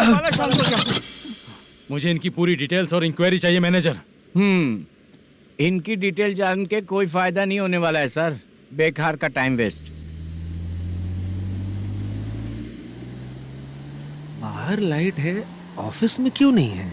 बाला शांत हो जा। मुझे इनकी पूरी डिटेल्स और इंक्वायरी चाहिए मैनेजर। इनकी डिटेल जान के कोई फायदा नहीं होने वाला है सर, बेकार का टाइम वेस्ट। बाहर लाइट है, ऑफिस में क्यों नहीं है?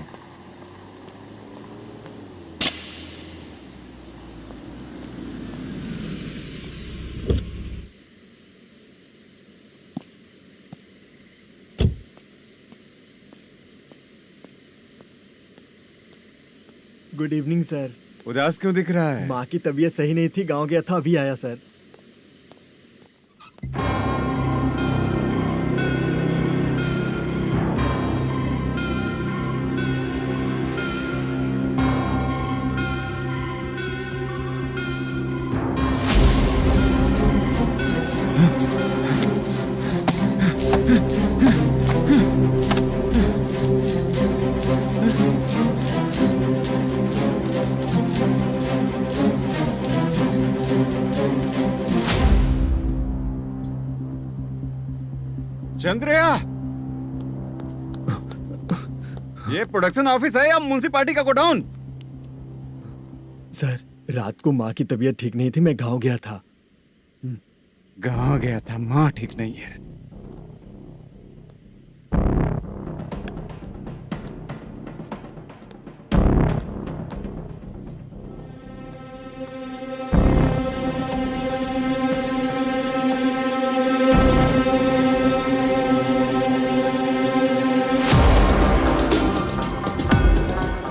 Good evening sir. उदास क्यों दिख रहा है? माँ की तबीयत सही नहीं थी, गांव गया था, अभी आया सर। चंद्रया, ये प्रोडक्शन ऑफिस है या म्युनिसिपालिटी का गोडाउन? सर, रात को माँ की तबीयत ठीक नहीं थी, मैं गांव गया था। गांव गया था, माँ ठीक नहीं है।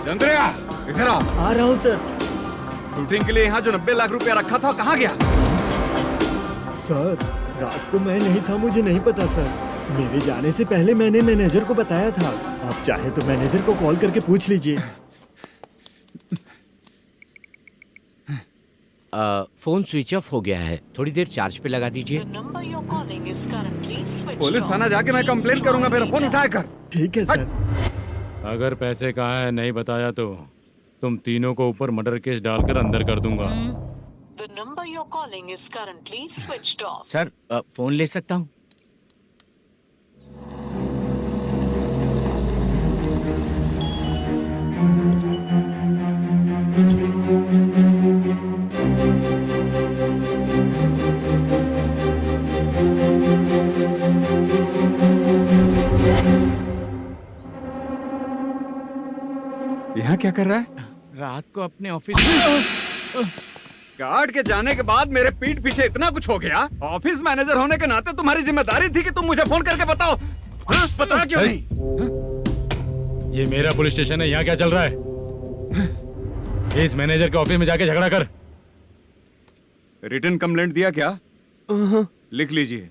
चंद्रया, इधर आओ। आ रहा हूँ सर। शूटिंग के लिए यहाँ जो 90 लाख रुपया रखा था, कहाँ गया? सर, रात को मैं नहीं था, मुझे नहीं पता सर। मेरे जाने से पहले मैंने मैनेजर को बताया था। आप चाहे तो मैनेजर को कॉल करके पूछ लीजिए। फोन स्विच ऑफ हो गया है, थोड़ी देर चार्ज पे लगा दीजिए। पुलिस थाना जाके मैं कंप्लेंट करूंगा, मेरा फोन उठाया कर। ठीक है सर। अगर पैसे कहाँ है नहीं बताया तो तुम तीनों को ऊपर मर्डर केस डालकर अंदर कर दूंगा। सर, फोन ले सकता हूँ? यहाँ क्या कर रहा है? रात को अपने ऑफिस गार्ड के जाने के बाद मेरे पीठ पीछे इतना कुछ हो गया। ऑफिस मैनेजर होने के नाते तुम्हारी जिम्मेदारी थी कि तुम मुझे फोन करके बताओ। हाँ? बता क्यों नहीं? ये मेरा पुलिस स्टेशन है, यहाँ क्या चल रहा है? इस मैनेजर के ऑफिस में जाके झगड़ा कर। रिटन कंप्लेंट दिया क्या? लिख लीजिए।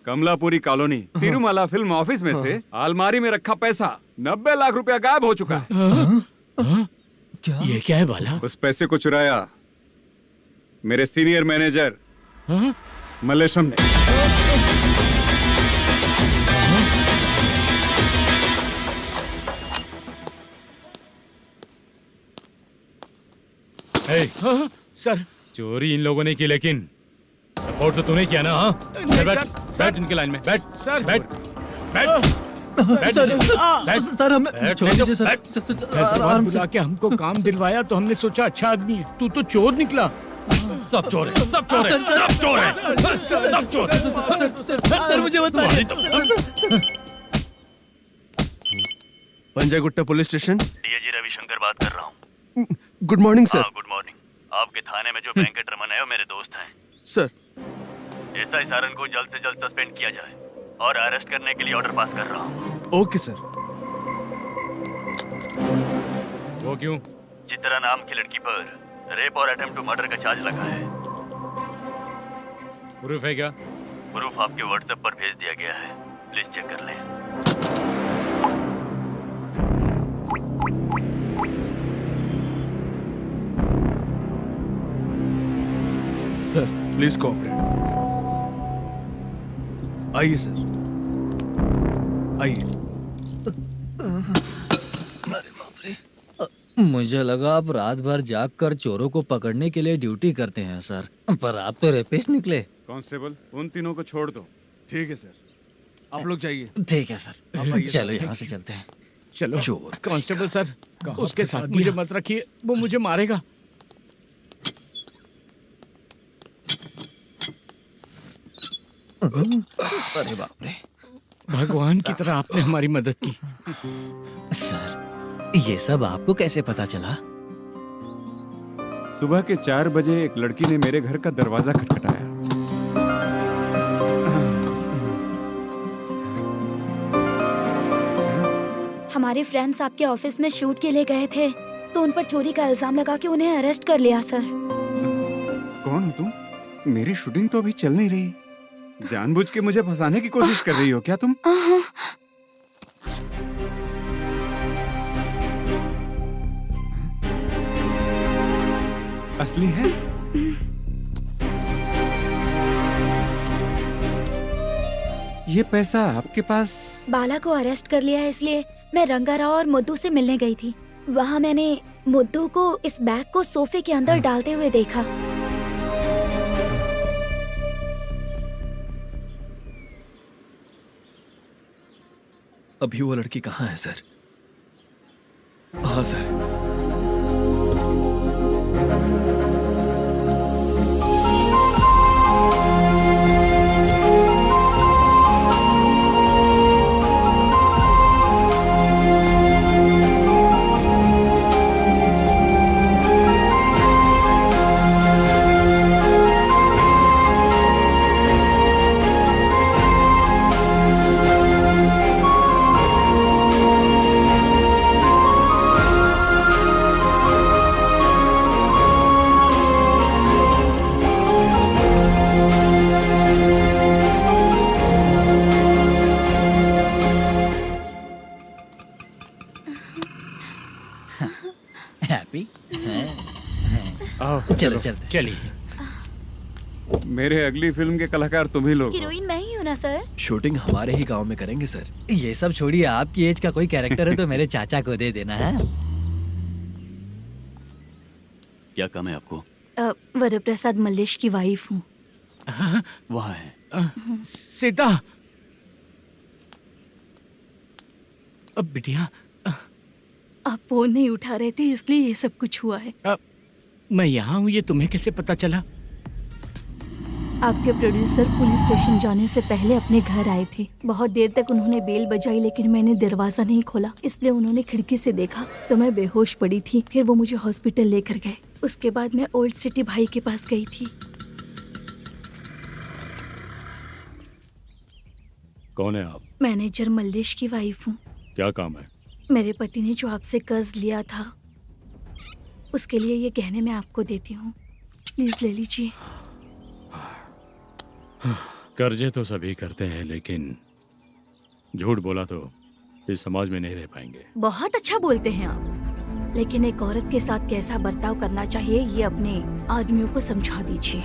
Kamalapuri colony, Tirumala film office में से अलमारी में रखा पैसा 90 लाख रुपया गायब हो चुका है। क्या? ये क्या है बाला? उस पैसे को चुराया मेरे सीनियर मैनेजर मल्लेशम ने। सर, चोरी इन लोगों ने की, लेकिन सपोर्ट तो तूने किया ना? हाँ, बैठ इनकी लाइन में, बैठ सर, बैठ बैठ सर, हमें छोड़ दीजिए सर। आराम से आके हमको काम दिलवाया तो हमने सोचा अच्छा आदमी है, तू तो चोर निकला। सब चोर है, सब चोर है, सब चोर है, सब चोर है। सर, मुझे बताइए। Panjagutta police station, DIG Ravishankar बात कर रहा हूँ। Good morning sir. Good morning. आपके थाने में जो वेंकट रमन है वो मेरे दोस्त हैं। सर, एसआई सारन को जल्द से जल्द सस्पेंड किया जाए और अरेस्ट करने के लिए ऑर्डर पास कर रहा हूँ। Okay sir. वो क्यों? चित्रा नाम की लड़की पर रेप और अटेम्प्ट टू मर्डर का चार्ज लगा है। प्रूफ है क्या? प्रूफ आपके व्हाट्सएप पर भेज दिया गया है, प्लीज चेक कर लें। Sir, please cooperate. आइए सर, आइए। मुझे लगा आप रात भर जाग कर चोरों को पकड़ने के लिए ड्यूटी करते हैं सर, पर आप तो रेपिस्ट निकले। कांस्टेबल, उन तीनों को छोड़ दो। ठीक है सर, आप लोग जाइए। ठीक है सर, चलो यहाँ से चलते हैं। चलो चोर। कांस्टेबल सर, उसके साथ मुझे मत रखिए, वो मुझे मारेगा। अरे बाप रे, भगवान की तरह आपने हमारी मदद की। सर, ये सब आपको कैसे पता चला? सुबह के 4 बजे एक लड़की ने मेरे घर का दरवाजा खटखटाया। हमारे फ्रेंड्स आपके ऑफिस में शूट के लिए गए थे। तो उन पर चोरी का इल्जाम लगा के उन्हें अरेस्ट कर लिया सर। कौन हो तुम? मेरी शूटिंग तो अभी चल नहीं रही। जानबूझ के मुझे फंसाने की कोशिश कर रही हो क्या तुम? असली है? ये पैसा आपके पास? बाला को अरेस्ट कर लिया है इसलिए मैं रंगाराव और मुद्दू से मिलने गई थी। वहाँ मैंने मुद्दू को इस बैग को सोफे के अंदर डालते हुए देखा। अभी वो लड़की कहाँ है सर? हाँ सर। हैप्पी? आओ चलो चलते। चलिए। मेरे अगली फिल्म के कलाकार तुम ही लोग हो। हीरोइन मैं ही हूँ ना सर? शूटिंग हमारे ही गांव में करेंगे सर। ये सब छोड़िए, आपकी एज का कोई कैरेक्टर है तो मेरे चाचा को दे देना है। क्या काम है आपको? वरप्रसाद मल्लेश की वाइफ हूँ। वहाँ है। सीता। अब बिटिया आप फोन नहीं उठा रहे थे इसलिए ये सब कुछ हुआ है। मैं यहाँ हूँ, ये तुम्हें कैसे पता चला? आपके प्रोड्यूसर पुलिस स्टेशन जाने से पहले अपने घर आए थे। बहुत देर तक उन्होंने बेल बजाई लेकिन मैंने दरवाजा नहीं खोला, इसलिए उन्होंने खिड़की से देखा तो मैं बेहोश पड़ी थी। फिर वो मुझे हॉस्पिटल लेकर गए। उसके बाद मैं ओल्ड सिटी भाई के पास गई थी। कौन है आप? मैनेजर मल्लेश की वाइफ हूँ। क्या काम है? मेरे पति ने जो आपसे कर्ज लिया था उसके लिए ये गहने मैं आपको देती हूँ, प्लीज ले लीजिए। कर्जे तो सभी करते हैं, लेकिन झूठ बोला तो इस समाज में नहीं रह पाएंगे। बहुत अच्छा बोलते हैं आप, लेकिन एक औरत के साथ कैसा बर्ताव करना चाहिए ये अपने आदमियों को समझा दीजिए।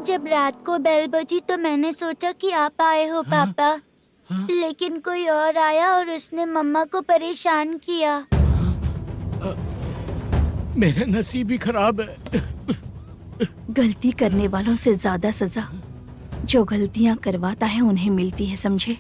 जब रात को बेल बजी तो मैंने सोचा कि आप आए हो पापा, लेकिन कोई और आया और उसने मम्मा को परेशान किया। मेरा नसीब ही खराब है। गलती करने वालों से ज्यादा सजा जो गलतियां करवाता है उन्हें मिलती है, समझे?